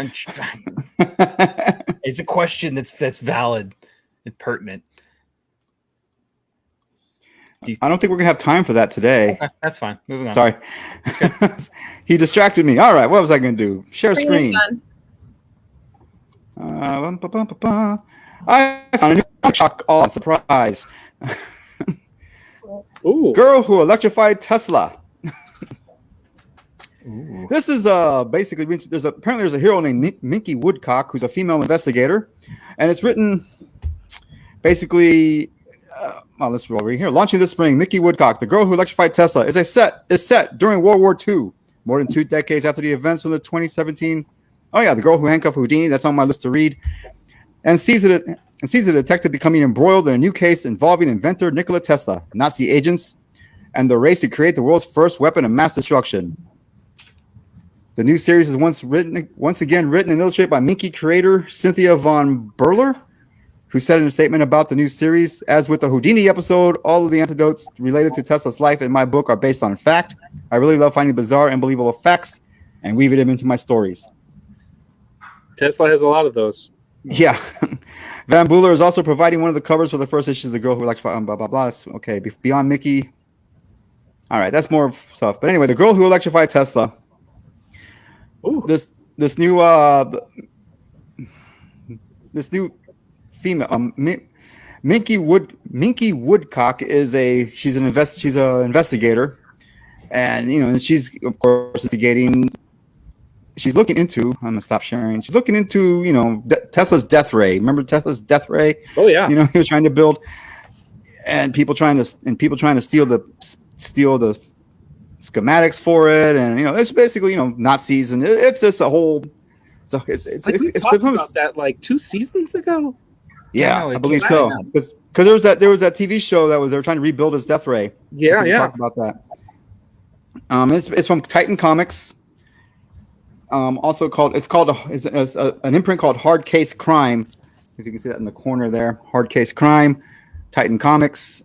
about? It's a question that's valid and pertinent. I don't think we're going to have time for that today. Okay, that's fine. Moving on. Sorry. He distracted me. All right, what was I going to do? Share screen. I found a new shock. Oh, surprise. Ooh. Girl who electrified Tesla. Ooh. This is basically there's a hero named Minky Woodcock who's a female investigator, and it's written basically. Let's roll over here. Launching this spring, Minky Woodcock, the girl who electrified Tesla, is set during World War II, more than 2 decades after the events from the 2017. Oh yeah, the girl who handcuffed Houdini. That's on my list to read, and sees the detective becoming embroiled in a new case involving inventor Nikola Tesla, Nazi agents, and the race to create the world's first weapon of mass destruction. The new series is once again written and illustrated by Minky creator Cynthia von Berler, who said in a statement about the new series, as with the Houdini episode, all of the anecdotes related to Tesla's life in my book are based on fact. I really love finding bizarre and believable facts and weaving them into my stories. Tesla has a lot of those. Yeah. Van Buller is also providing one of the covers for the first issue of The Girl Who Electrified, blah, blah, blah. Okay, beyond Mickey. All right, that's more stuff. But anyway, The Girl Who Electrified Tesla. Ooh. This new female, Minky Woodcock is she's an investigator, and she's of course investigating. She's looking into. I'm gonna stop sharing. She's looking into Tesla's death ray. Remember Tesla's death ray? Oh yeah. He was trying to build, and people trying to steal the schematics for it, and it's basically Nazis, and it's just a whole. So it's talked about that like 2 seasons ago. Yeah, No, I believe so. Because there was that TV show they were trying to rebuild his death ray. Yeah, we talked about that. It's from Titan Comics. Also it's an imprint called Hard Case Crime. If you can see that in the corner there, Hard Case Crime, Titan Comics.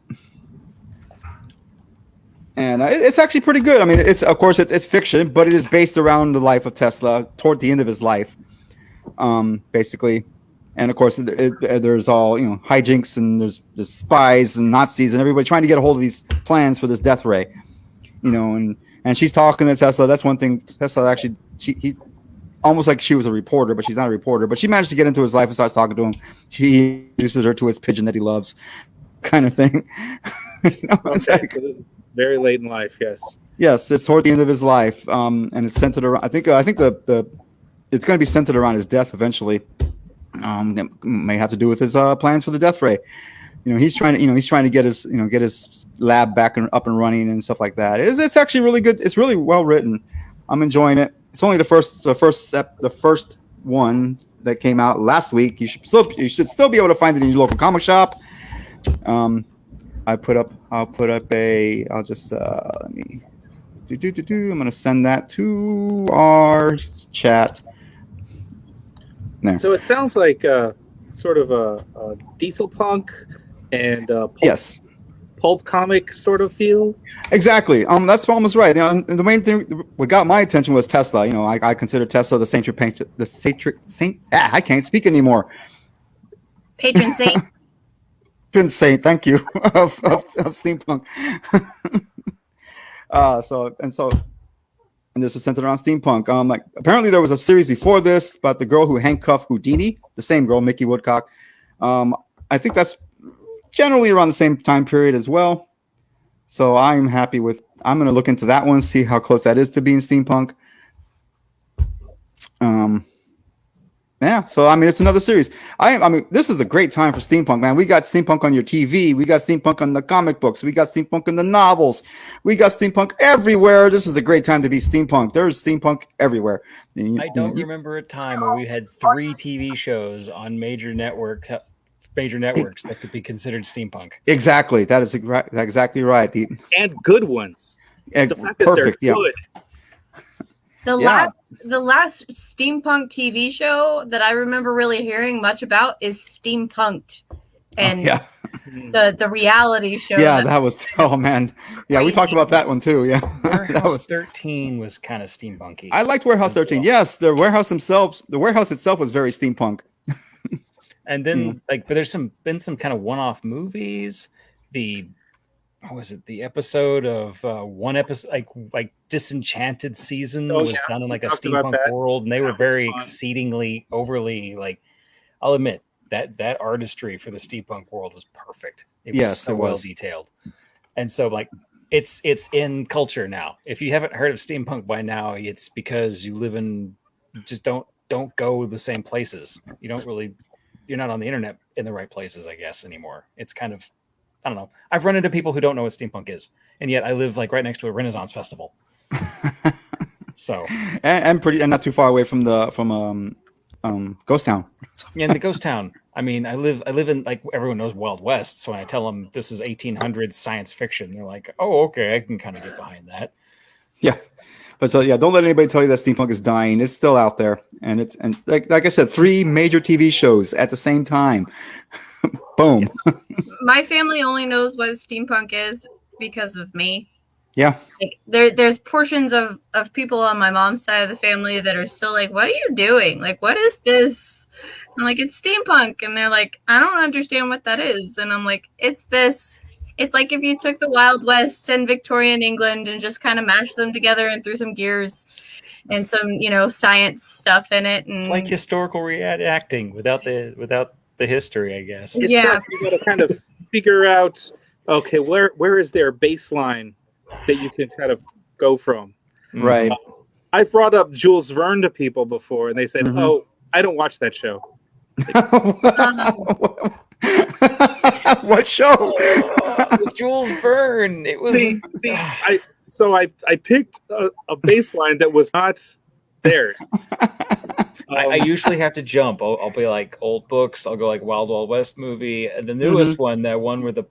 And it's actually pretty good. I mean, it's fiction, but it is based around the life of Tesla toward the end of his life, basically. And of course, there's all hijinks, and there's spies and Nazis and everybody trying to get a hold of these plans for this death ray, and she's talking to Tesla. That's one thing. Tesla actually, he almost like she was a reporter, but she's not a reporter. But she managed to get into his life and starts talking to him. She introduces her to his pigeon that he loves, kind of thing. It's like, very late in life. Yes, it's toward the end of his life, and it's centered around. I think the it's going to be centered around his death eventually. That may have to do with his plans for the death ray. He's trying to get his lab back and up and running and stuff like that. It's actually really good. It's really well written. I'm enjoying it. It's only the first one that came out last week. You should still be able to find it in your local comic shop. I'll just let me I'm going to send that to our chat. There. So it sounds like sort of a diesel punk and yes, pulp comic sort of feel. Exactly. That's almost right. The main thing what got my attention was Tesla. I consider Tesla the saint. I can't speak anymore. Patron saint. Patron saint. Thank you of steampunk. And this is centered around steampunk. Apparently there was a series before this about the girl who handcuffed Houdini, the same girl, Minky Woodcock. I think that's generally around the same time period as well. So I'm going to look into that one, see how close that is to being steampunk. Yeah, so I mean, it's another series. I mean, this is a great time for steampunk, man. We got steampunk on your TV. We got steampunk on the comic books. We got steampunk in the novels. We got steampunk everywhere. This is a great time to be steampunk. There's steampunk everywhere. I don't remember a time where we had 3 TV shows on major network major networks that could be considered steampunk. Exactly. That is exactly right. And good ones. The fact that Perfect. they're Yeah. good. The last steampunk TV show that I remember really hearing much about is Steampunked, and Yeah. the reality show. Yeah. That was. Oh man. Yeah, we talked about that one too. Yeah. That Warehouse was. 13 was kind of steampunky. I liked Warehouse 13. Yes, the warehouse itself was very steampunk. And then but there's been some kind of one-off movies. What was it? The episode of one episode like Disenchanted season was done in like a steampunk world, and they were very exceedingly overly like. I'll admit that artistry for the steampunk world was perfect. It was so well detailed, and so like it's in culture now. If you haven't heard of steampunk by now, it's because you live in just don't go the same places. You're not on the internet in the right places, I guess, anymore. It's kind of, I don't know. I've run into people who don't know what steampunk is, and yet I live like right next to a Renaissance festival. So and not too far away from Ghost Town. Yeah, in the Ghost Town. I mean, I live in like everyone knows Wild West. So when I tell them this is 1800s science fiction, they're like, "Oh, okay, I can kind of get behind that." Yeah. But so don't let anybody tell you that steampunk is dying. It's still out there, and like I said, 3 major TV shows at the same time. Boom. My family only knows what steampunk is because of me. Yeah. Like there's portions of people on my mom's side of the family that are still like, "What are you doing? Like, what is this?" I'm like, "It's steampunk," and they're like, "I don't understand what that is," and I'm like, "It's this." It's like if you took the Wild West and Victorian England and just kind of mashed them together and threw some gears and some, science stuff in it. And it's like historical reacting without the history, I guess. Yeah. You got to kind of figure out, okay, where is their baseline that you can kind of go from? Right. I've brought up Jules Verne to people before, and they said, "Oh, I don't watch that show." What show? Jules Verne. It was. I picked a baseline that was not theirs. I usually have to jump. I'll be like old books. I'll go like Wild Wild West movie, and the newest one, that one where the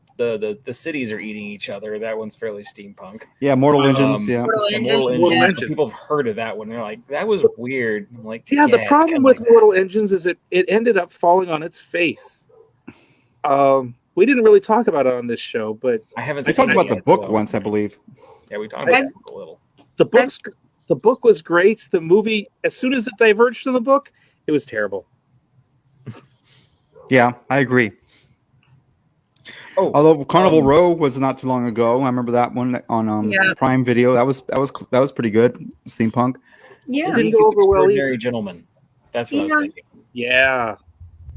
cities are eating each other. That one's fairly steampunk. Yeah, Mortal Engines. Yeah, Mortal Engines. Mortal Engines. People have heard of that one. They're like, that was weird. I'm like, the problem with Mortal Engines is it ended up falling on its face. We didn't really talk about it on this show, but I haven't. I talked about the book once, I believe. Yeah, we talked about it a little. The book was great. The movie, as soon as it diverged from the book, it was terrible. Yeah, I agree. Oh, although Carnival Row was not too long ago. I remember that one on Prime Video. That was pretty good. Steampunk. Yeah, It didn't go over well Extraordinary Gentleman. That's what I was thinking. Yeah.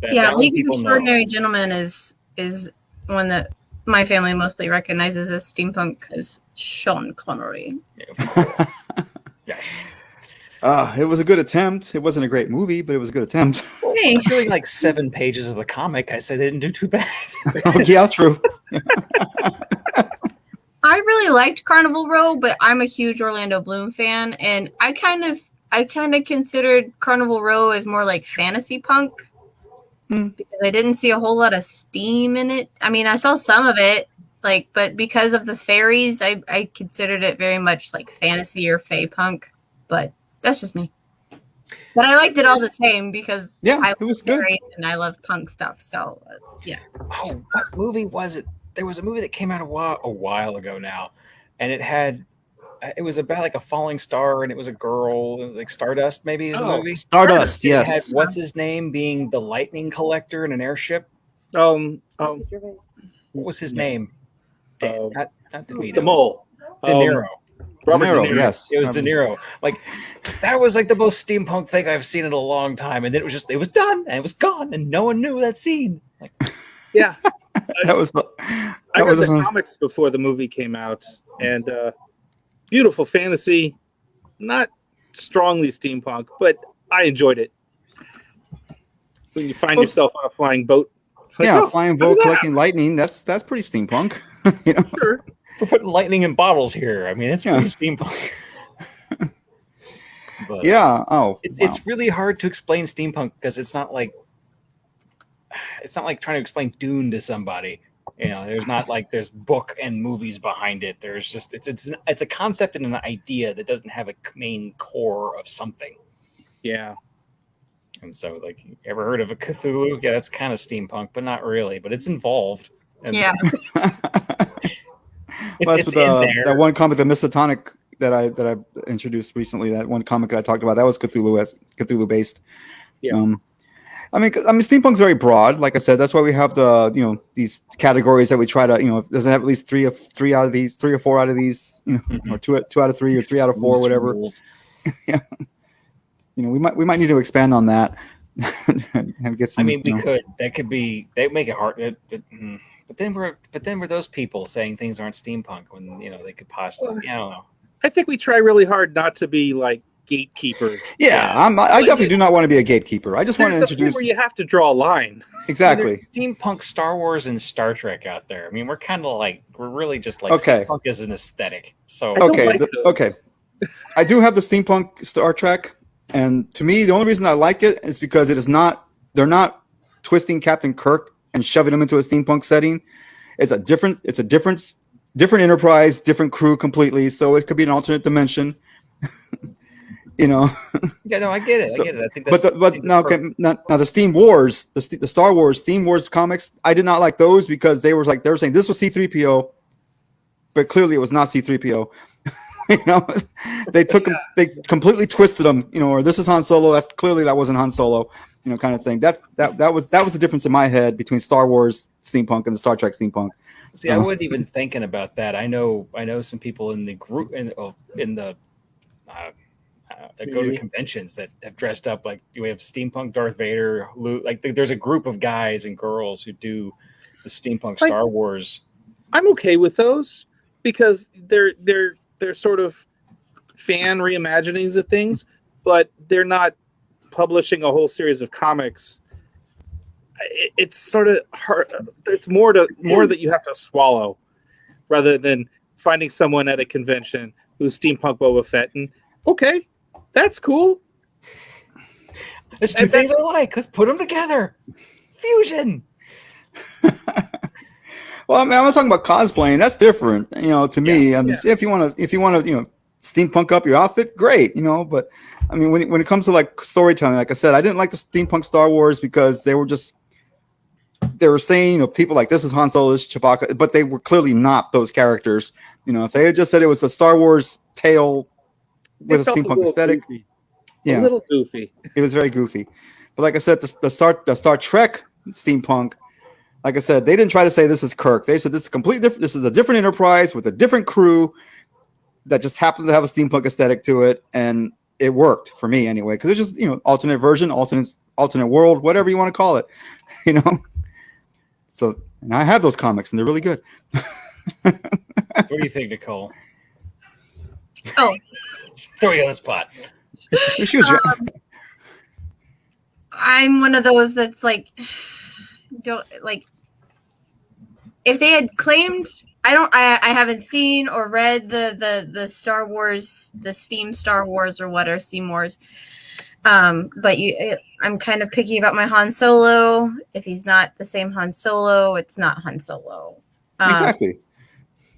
That League people of know. Extraordinary Gentlemen is one that my family mostly recognizes as steampunk because Sean Connery. Yeah. It was a good attempt. It wasn't a great movie, but it was a good attempt. Hey, Really, like 7 pages of the comic, I say they didn't do too bad. Yeah, true. I really liked Carnival Row, but I'm a huge Orlando Bloom fan, and I kind of considered Carnival Row as more like fantasy punk because I didn't see a whole lot of steam in it. I mean, I saw some of it, but because of the fairies, I considered it very much like fantasy or fae punk. But that's just me. But I liked it all the same because it was good. And I love punk stuff. So yeah. Oh, what movie was it? There was a movie that came out a while ago now, and it was about like a falling star, and it was a girl, like Stardust, maybe is the movie. Stardust, yes. It had what's his name being the lightning collector in an airship. What was his name? Not DeVito. The mole. De Niro. Robert De Niro, yes. It was De Niro. Like, that was like the most steampunk thing I've seen in a long time. And then it was done and it was gone and no one knew that scene. Like, yeah. I read the comics before the movie came out, and beautiful fantasy, not strongly steampunk, but I enjoyed it. When you find yourself on a flying boat. Flying boat collecting lightning, that's pretty steampunk. Sure. We're putting lightning in bottles here. I mean, it's pretty steampunk. But, yeah. It's really hard to explain steampunk because it's not like it's not like trying to explain Dune to somebody. There's not like there's book and movies behind it. There's just it's a concept and an idea that doesn't have a main core of something. Yeah. And so, like, you ever heard of a Cthulhu? Yeah, that's kind of steampunk, but not really. But it's involved. And Yeah. That's it's with in there. that one comic, the Misotynic, that I introduced recently. That one comic that I talked about, that was Cthulhu based. Yeah. I mean, steampunk's very broad. Like I said, that's why we have these categories that we try to, if it doesn't have at least three or four out of these, or two out of three or 3 out of 4, whatever. Yeah. We might need to expand on that. And get some, we could. That could be. They make it hard. But then we're those people saying things aren't steampunk when they could possibly. I don't know. I think we try really hard not to be like gatekeepers. Yeah, I definitely do not want to be a gatekeeper. I just want to introduce. Where you have to draw a line. Exactly. There's steampunk, Star Wars, and Star Trek out there. I mean, we're kind of like really just like okay. Steampunk is an aesthetic. So okay. I do have the steampunk Star Trek, and to me, the only reason I like it is because it is not. They're not twisting Captain Kirk and shoving him into a steampunk setting. It's a different enterprise, different crew completely. So it could be an alternate dimension. Yeah, no, I get it. So, I get it. I think that's now the Steam Wars, the Star Wars Steam Wars comics, I did not like those because they were saying this was C-3PO, but clearly it was not C-3PO. They took him, they completely twisted him, or this is Han Solo, that wasn't Han Solo, kind of thing. That was the difference in my head between Star Wars steampunk and the Star Trek steampunk. See, I wasn't even thinking about that. I know some people in the group that go to conventions that have dressed up like we have steampunk Darth Vader, Luke. Like there's a group of guys and girls who do the steampunk Star Wars. I'm okay with those because they're sort of fan reimaginings of things, but they're not publishing a whole series of comics. It's sort of hard. It's more that you have to swallow rather than finding someone at a convention who's steampunk Boba Fett and okay, that's cool. There's two things I like. Let's put them together. Fusion. Well, I mean, I was talking about cosplaying. That's different, to me. I mean, if you want to, steampunk up your outfit, great, But I mean, when it comes to like storytelling, like I said, I didn't like the steampunk Star Wars because they were saying, people like this is Han Solo, this is Chewbacca, but they were clearly not those characters. If they had just said it was a Star Wars tale with a steampunk aesthetic, goofy. A little goofy. It was very goofy. But like I said, the Star Trek steampunk. Like I said, they didn't try to say this is Kirk. They said this is completely different. This is a different enterprise with a different crew that just happens to have a steampunk aesthetic to it, and it worked for me anyway. Because it's just alternate version, alternate world, whatever you want to call it, So, and I have those comics, and they're really good. So what do you think, Nicole? Oh, throw you on the spot. I'm one of those that's like. Don't like if they had claimed I haven't seen or read the Star Wars, the Steam Star Wars or what are Steam Wars, but I'm kind of picky about my Han Solo. If he's not the same Han Solo, it's not Han Solo. Exactly.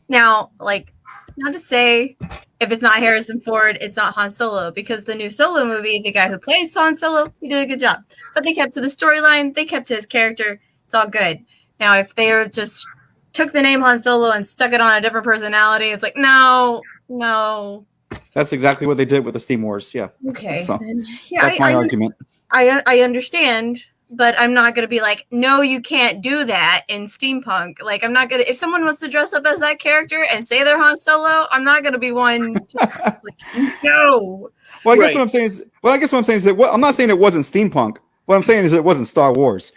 Now, like, not to say if it's not Harrison Ford, it's not Han Solo, because the new Solo movie, the guy who plays Han Solo, he did a good job. But they kept to the storyline, they kept to his character. It's all good. Now, if they just took the name Han Solo and stuck it on a different personality, it's like, no. That's exactly what they did with the Steam Wars. Yeah. Okay. So, yeah, that's my argument. I understand, but I'm not going to be like, no, you can't do that in steampunk. Like, I'm not going to, if someone wants to dress up as that character and say they're Han Solo, I'm not going to be one to, like, no. Well, I guess what I'm saying is that I'm not saying it wasn't steampunk. What I'm saying is it wasn't Star Wars.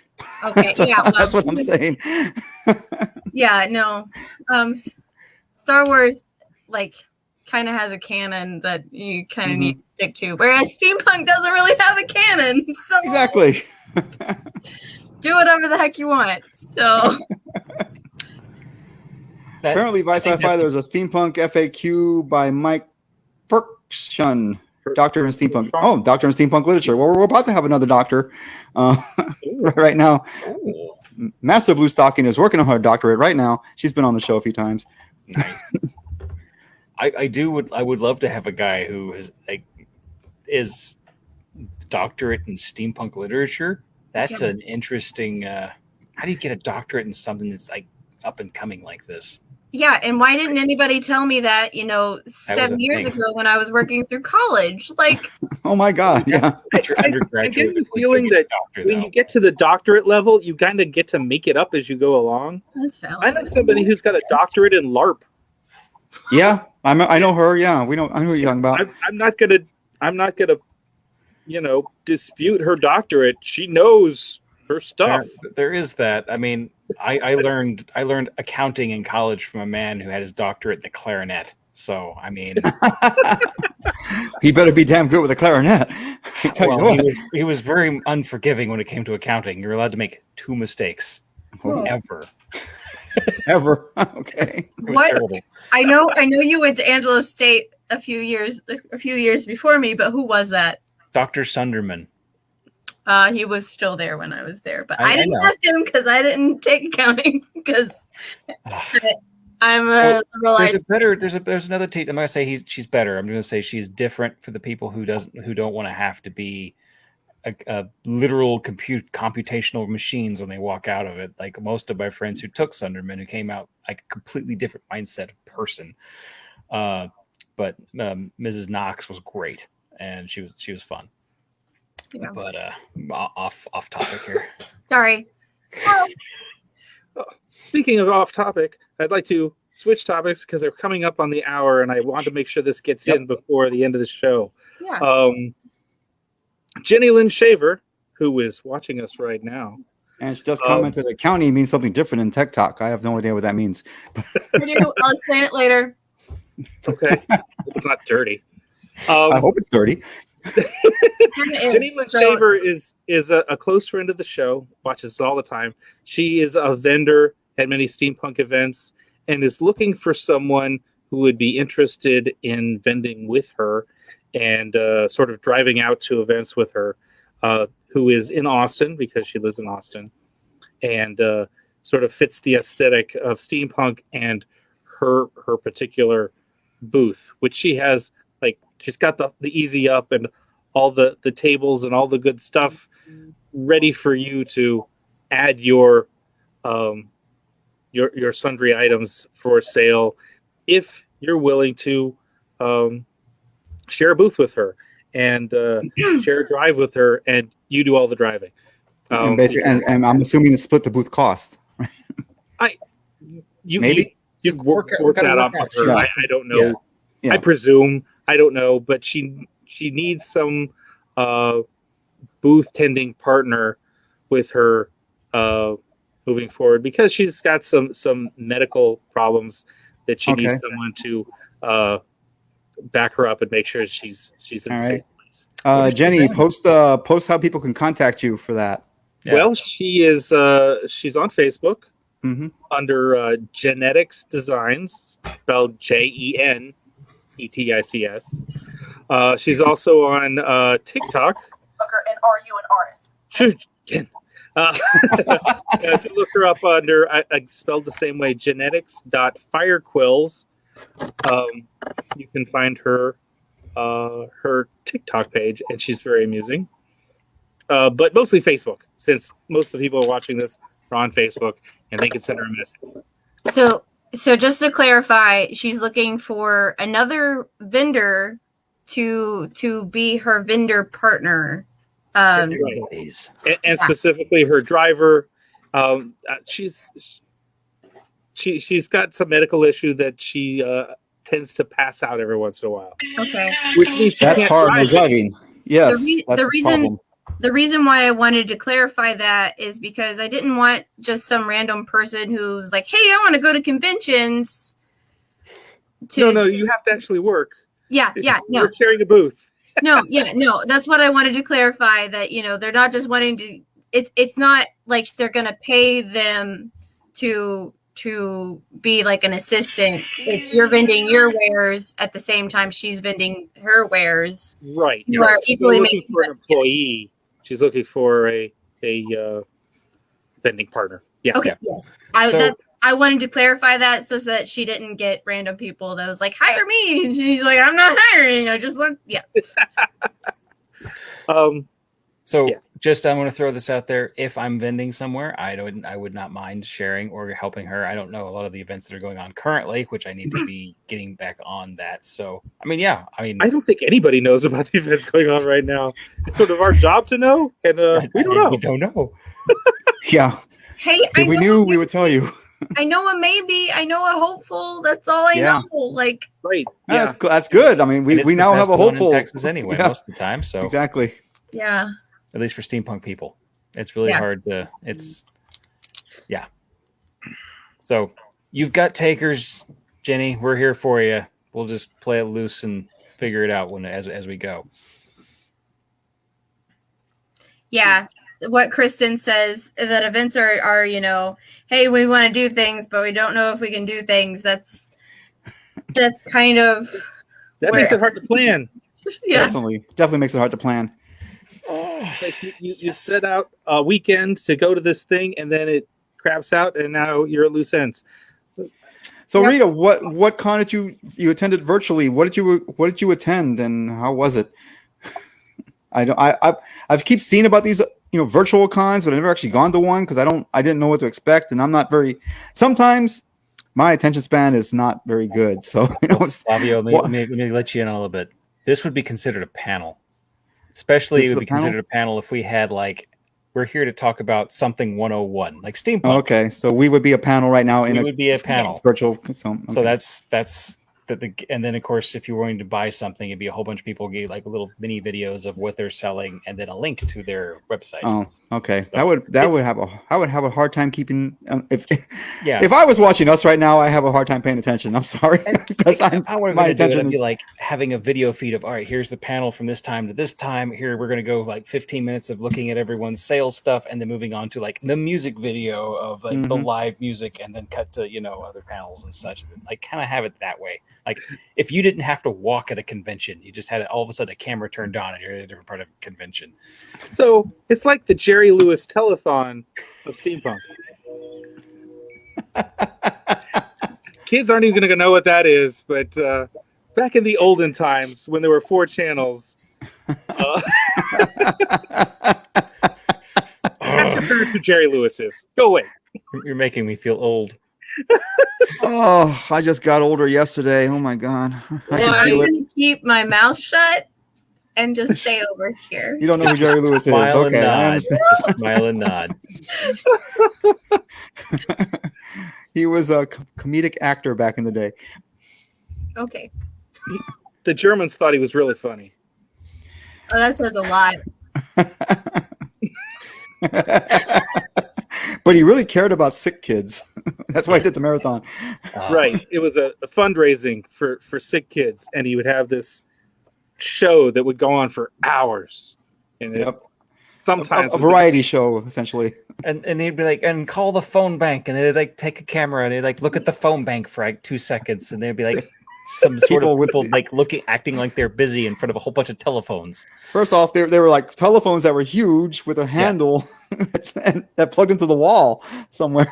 Okay, that's what I'm saying. Yeah, no. Star Wars, like, kind of has a canon that you kind of need to stick to, whereas steampunk doesn't really have a canon. So exactly. Do whatever the heck you want. So apparently, Vice Sci-Fi, there's a steampunk FAQ by Mike Perkshun. Doctor in steampunk. Oh, doctor in steampunk literature. Well, we're about to have another doctor right now. Oh, Master Blue Stocking is working on her doctorate right now. She's been on the show a few times. nice. I would love to have a guy who is doctorate in steampunk literature. That's Yeah. an interesting. How do you get a doctorate in something that's like up and coming like this? Yeah, and why didn't anybody tell me that, 7 years thing. ago when I was working through college? Like, Oh my God! Yeah. I get Undergraduate. the feeling that when you get to the doctorate level, you kind of get to make it up as you go along. that's valid. I know somebody who's got a doctorate in LARP. Yeah, I know her. Yeah, I know who you're talking about. I'm not gonna, dispute her doctorate. She knows her stuff. There is that. I mean, I learned accounting in college from a man who had his doctorate in the clarinet. So I mean, He better be damn good with a clarinet. I tell you well, what. he was very unforgiving when it came to accounting. You're allowed to make 2 mistakes ever. Ever. Okay. It was What? terrible. I know you went to Angelo State a few years before me, but who was that? Dr. Sunderman. He was still there when I was there, but I I didn't know. have him because I didn't take accounting because I'm Well, a liberal arts. There's another teacher. I'm not gonna say she's better. I'm gonna say she's different for the people who don't want to have to be a literal computational machines when they walk out of it. Like most of my friends who took Sunderman, who came out like a completely different mindset of person. But Mrs. Knox was great, and she was fun. Yeah. But off topic here. Sorry. Speaking of off topic, I'd like to switch topics because they're coming up on the hour, and I want to make sure this gets in before the end of the show. Yeah. Jenny Lynn Shaver, who is watching us right now. And she just commented that county means something different in Tech Talk. I have no idea what that means. I'll explain it later. Okay, it's not dirty. I hope it's dirty. Jenny Lynn Shaver is a close friend of the show, watches us all the time. She is a vendor at many steampunk events and is looking for someone who would be interested in vending with her and sort of driving out to events with her, who is in Austin because she lives in Austin and sort of fits the aesthetic of steampunk and her particular booth, which she has. Like, she's got the easy up and all the tables and all the good stuff ready for you to add your sundry items for sale if you're willing to share a booth with her and share a drive with her, and you do all the driving. And I'm assuming to split the booth cost. You work that up with her. Yeah. I don't know. Yeah. I presume. I don't know, but she needs some booth tending partner with her moving forward because she's got some medical problems that she needs someone to back her up and make sure she's in the safe place. Jenny, post how people can contact you for that. Yeah. Well, she's on Facebook under Genetics Designs, spelled JENETICS. She's also on TikTok. And are you an artist? Sure. If you look her up under, I spelled the same way, genetics.firequills, you can find her TikTok page, and she's very amusing. But mostly Facebook, since most of the people watching this are on Facebook, and they can send her a message. So just to clarify, she's looking for another vendor to be her vendor partner. Right. And specifically her driver. She's got some medical issue that she tends to pass out every once in a while. Okay. Which means she That's can't hard drive. when driving. Yes. The reason why I wanted to clarify that is because I didn't want just some random person who's like, "Hey, I want to go to conventions." No, you have to actually work. No. We're sharing a booth. No. That's what I wanted to clarify. That they're not just wanting to. It's not like they're gonna pay them to to be like an assistant. It's you're vending your wares at the same time she's vending her wares. Right. You right. are equally looking making for an employee. She's looking for a vending partner. Yeah. Okay. Yeah. Yes. So- I wanted to clarify that so that she didn't get random people that was like, hire me. And she's like, I'm not hiring. I just want, yeah. So Yeah. just I'm going to throw this out there. If I'm vending somewhere, I would not mind sharing or helping her. I don't know a lot of the events that are going on currently, which I need to be getting back on that. So I mean, yeah, I mean, I don't think anybody knows about the events going on right now. It's sort of our job to know, and we don't know. We don't know. Yeah. Hey, If we knew, we would tell you. I know a maybe. I know a hopeful. That's all I Yeah. know. Like, Right. Yeah. That's good. I mean, And we it's the now have best a one in hopeful. Texas anyway, Yeah. most of the time. So Exactly. yeah. at least for steampunk people, it's really Yeah. hard to. It's yeah. So you've got takers, Jenny. We're here for you. We'll just play it loose and figure it out as we go. Yeah. What Kristen says that events are, you know, hey, we want to do things, but we don't know if we can do things. That's kind of That makes it hard to plan. yeah. Definitely makes it hard to plan. Like you set out a weekend to go to this thing, and then it craps out, and now you're at loose ends. So Yep. Rita, what con did you attended virtually? What did you attend, and how was it? I've keep seeing about these virtual cons, but I've never actually gone to one because I didn't know what to expect, and I'm not very. Sometimes my attention span is not very good, so Flavio, let me let you in a little bit. This would be considered a panel, especially This it is would a be considered a panel if we had we're here to talk about something 101, like steampunk. Okay, so we would be a panel right now in We would be a panel. virtual. So that's and then of course if you're willing to buy something, it'd be a whole bunch of people get like little mini videos of what they're selling and then a link to their website. Oh, okay. So I would have a hard time keeping Yeah. If I was watching us right now, I have a hard time paying attention. I'm sorry because my attention would be is like having a video feed of all right, here's the panel from this time to this time. Here we're gonna go like 15 minutes of looking at everyone's sales stuff and then moving on to like the music video of like the live music and then cut to other panels and such. Like kind of have it that way. Like if you didn't have to walk at a convention, you just had all of a sudden a camera turned on and you're in a different part of a convention. So it's like the Jerry Lewis telethon of steampunk. Kids aren't even going to know what that is, but back in the olden times when there were 4 channels, ask your parents who Jerry Lewis is. Go away. You're making me feel old. Oh, I just got older yesterday. Oh my god. I Well, can I'm feel it. going to keep my mouth shut and just stay over here. You don't know who Jerry Lewis is. Smile and Okay, I nod. understand. Just smile and nod. He was a comedic actor back in the day. Okay. The Germans thought he was really funny. Oh, that says a lot. But he really cared about sick kids. That's why he did the marathon. Right. It was a fundraising for sick kids, and he would have this show that would go on for hours. And Yep. sometimes A variety show, essentially. And he'd be like, and call the phone bank, and they'd like take a camera and they'd like look at the phone bank for like 2 seconds, and they'd be like some sort People of with people like acting like they're busy in front of a whole bunch of telephones. First off, they were like telephones that were huge with a handle that plugged into the wall somewhere.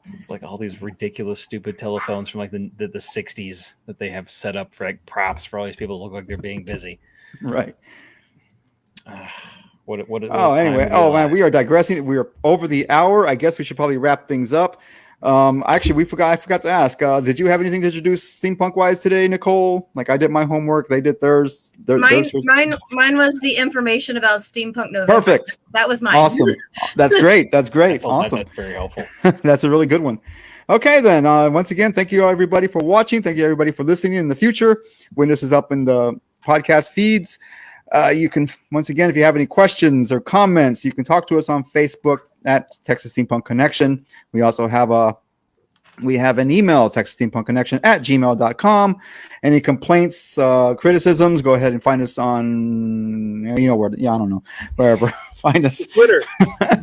It's like all these ridiculous, stupid telephones from like the 60s that they have set up for like props for all these people to look like they're being busy. Right. Anyway. Oh man, we are digressing. We are over the hour. I guess we should probably wrap things up. Actually, I forgot to ask. Did you have anything to introduce steampunk wise today, Nicole? Like I did my homework. They did theirs. Mine was the information about Steampunk November. Perfect. That was mine. Awesome. That's great. That's great. Awesome. That's very helpful. That's a really good one. Okay, then. Once again, thank you everybody for watching. Thank you everybody for listening. In the future, when this is up in the podcast feeds, you can once again, if you have any questions or comments, you can talk to us on Facebook at Texas Steampunk Connection. We also have an email, texassteampunkconnection@gmail.com. Any complaints, criticisms, go ahead and find us on, where, I don't know, wherever. Find us. Twitter.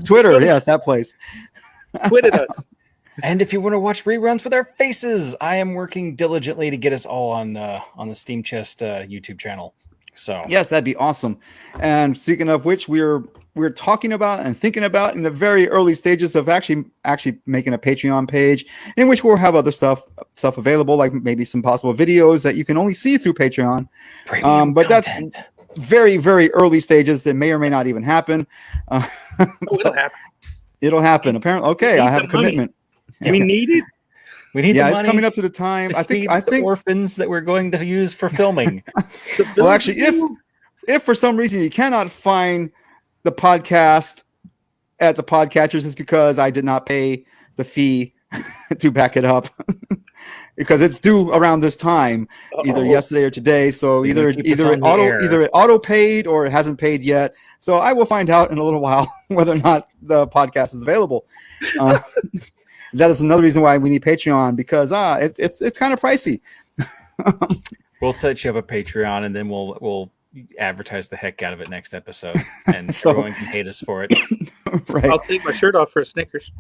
Twitter, yes, that place. Tweeted us. And if you want to watch reruns with our faces, I am working diligently to get us all on the Steam Chest YouTube channel. So Yes, that'd be awesome. And speaking of which, we're talking about and thinking about in the very early stages of actually making a Patreon page in which we'll have other stuff available, like maybe some possible videos that you can only see through Patreon. But that's very, very early stages. That may or may not even happen. It'll happen. It'll happen. Apparently, okay. I have a commitment. Do we need it? We need the Yeah, money it's coming up to the time. to I think the orphans that we're going to use for filming. Well, actually, if for some reason you cannot find the podcast at the podcatchers, it's because I did not pay the fee to back it up. Because it's due around this time, either yesterday or today. So either it auto paid or it hasn't paid yet. So I will find out in a little while whether or not the podcast is available. That is another reason why we need Patreon, because it's kind of pricey. We'll set you up a Patreon, and then we'll advertise the heck out of it next episode, and everyone can hate us for it. Right. I'll take my shirt off for a Snickers.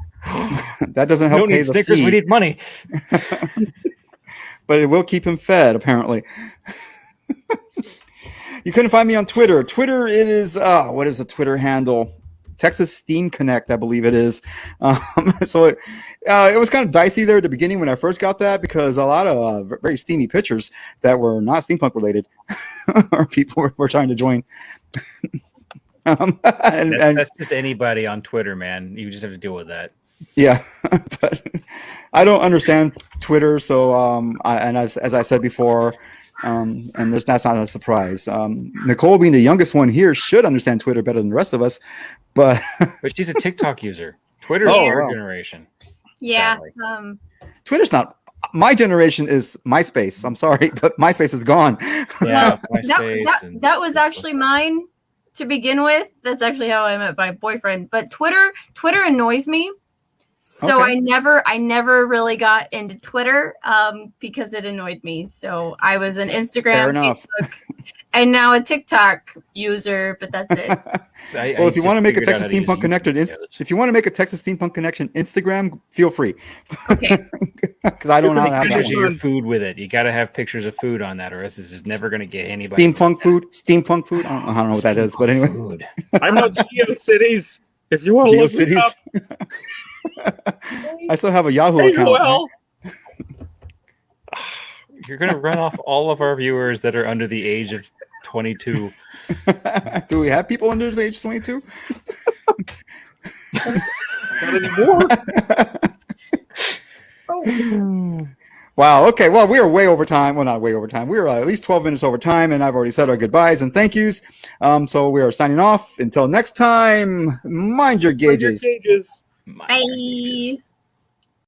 That doesn't help We don't pay need the Snickers. fee. We need money. But it will keep him fed, apparently. You couldn't find me on Twitter. Twitter, it is, what is the Twitter handle? Texas Steam Connect, I believe it is. So it was kind of dicey there at the beginning when I first got that, because a lot of very steamy pictures that were not steampunk related or people were trying to join. That's just anybody on Twitter, man. You just have to deal with that. Yeah, but I don't understand Twitter, so as I said before, and that's not a surprise. Nicole, being the youngest one here, should understand Twitter better than the rest of us, but she's a TikTok user. Twitter's our generation. Yeah. Sadly. Twitter's not. My generation is MySpace. I'm sorry, but MySpace is gone. Yeah, that was actually mine to begin with. That's actually how I met my boyfriend. But Twitter annoys me. So Okay. I never really got into Twitter because it annoyed me. So I was an Instagram, Facebook, and now a TikTok user, but that's it. Well, if you want to make a Texas Steampunk Connected, if you want to make a Texas Steampunk Connection Instagram, feel free. Okay. Because I don't know how to have pictures that of one. your food with it. You got to have pictures of food on that, or else this is never going to get anybody. Steampunk food. I don't know what that is, but anyway. Food. I'm on GeoCities. If you want to look me up. I still have a Yahoo Hey, account. well. You're going to run off all of our viewers that are under the age of 22. Do we have people under the age of 22? Not anymore. Wow. Okay. Well, we are way over time. Well, not way over time. We are at least 12 minutes over time, and I've already said our goodbyes and thank yous. So we are signing off. Until next time, mind your gauges. Bye.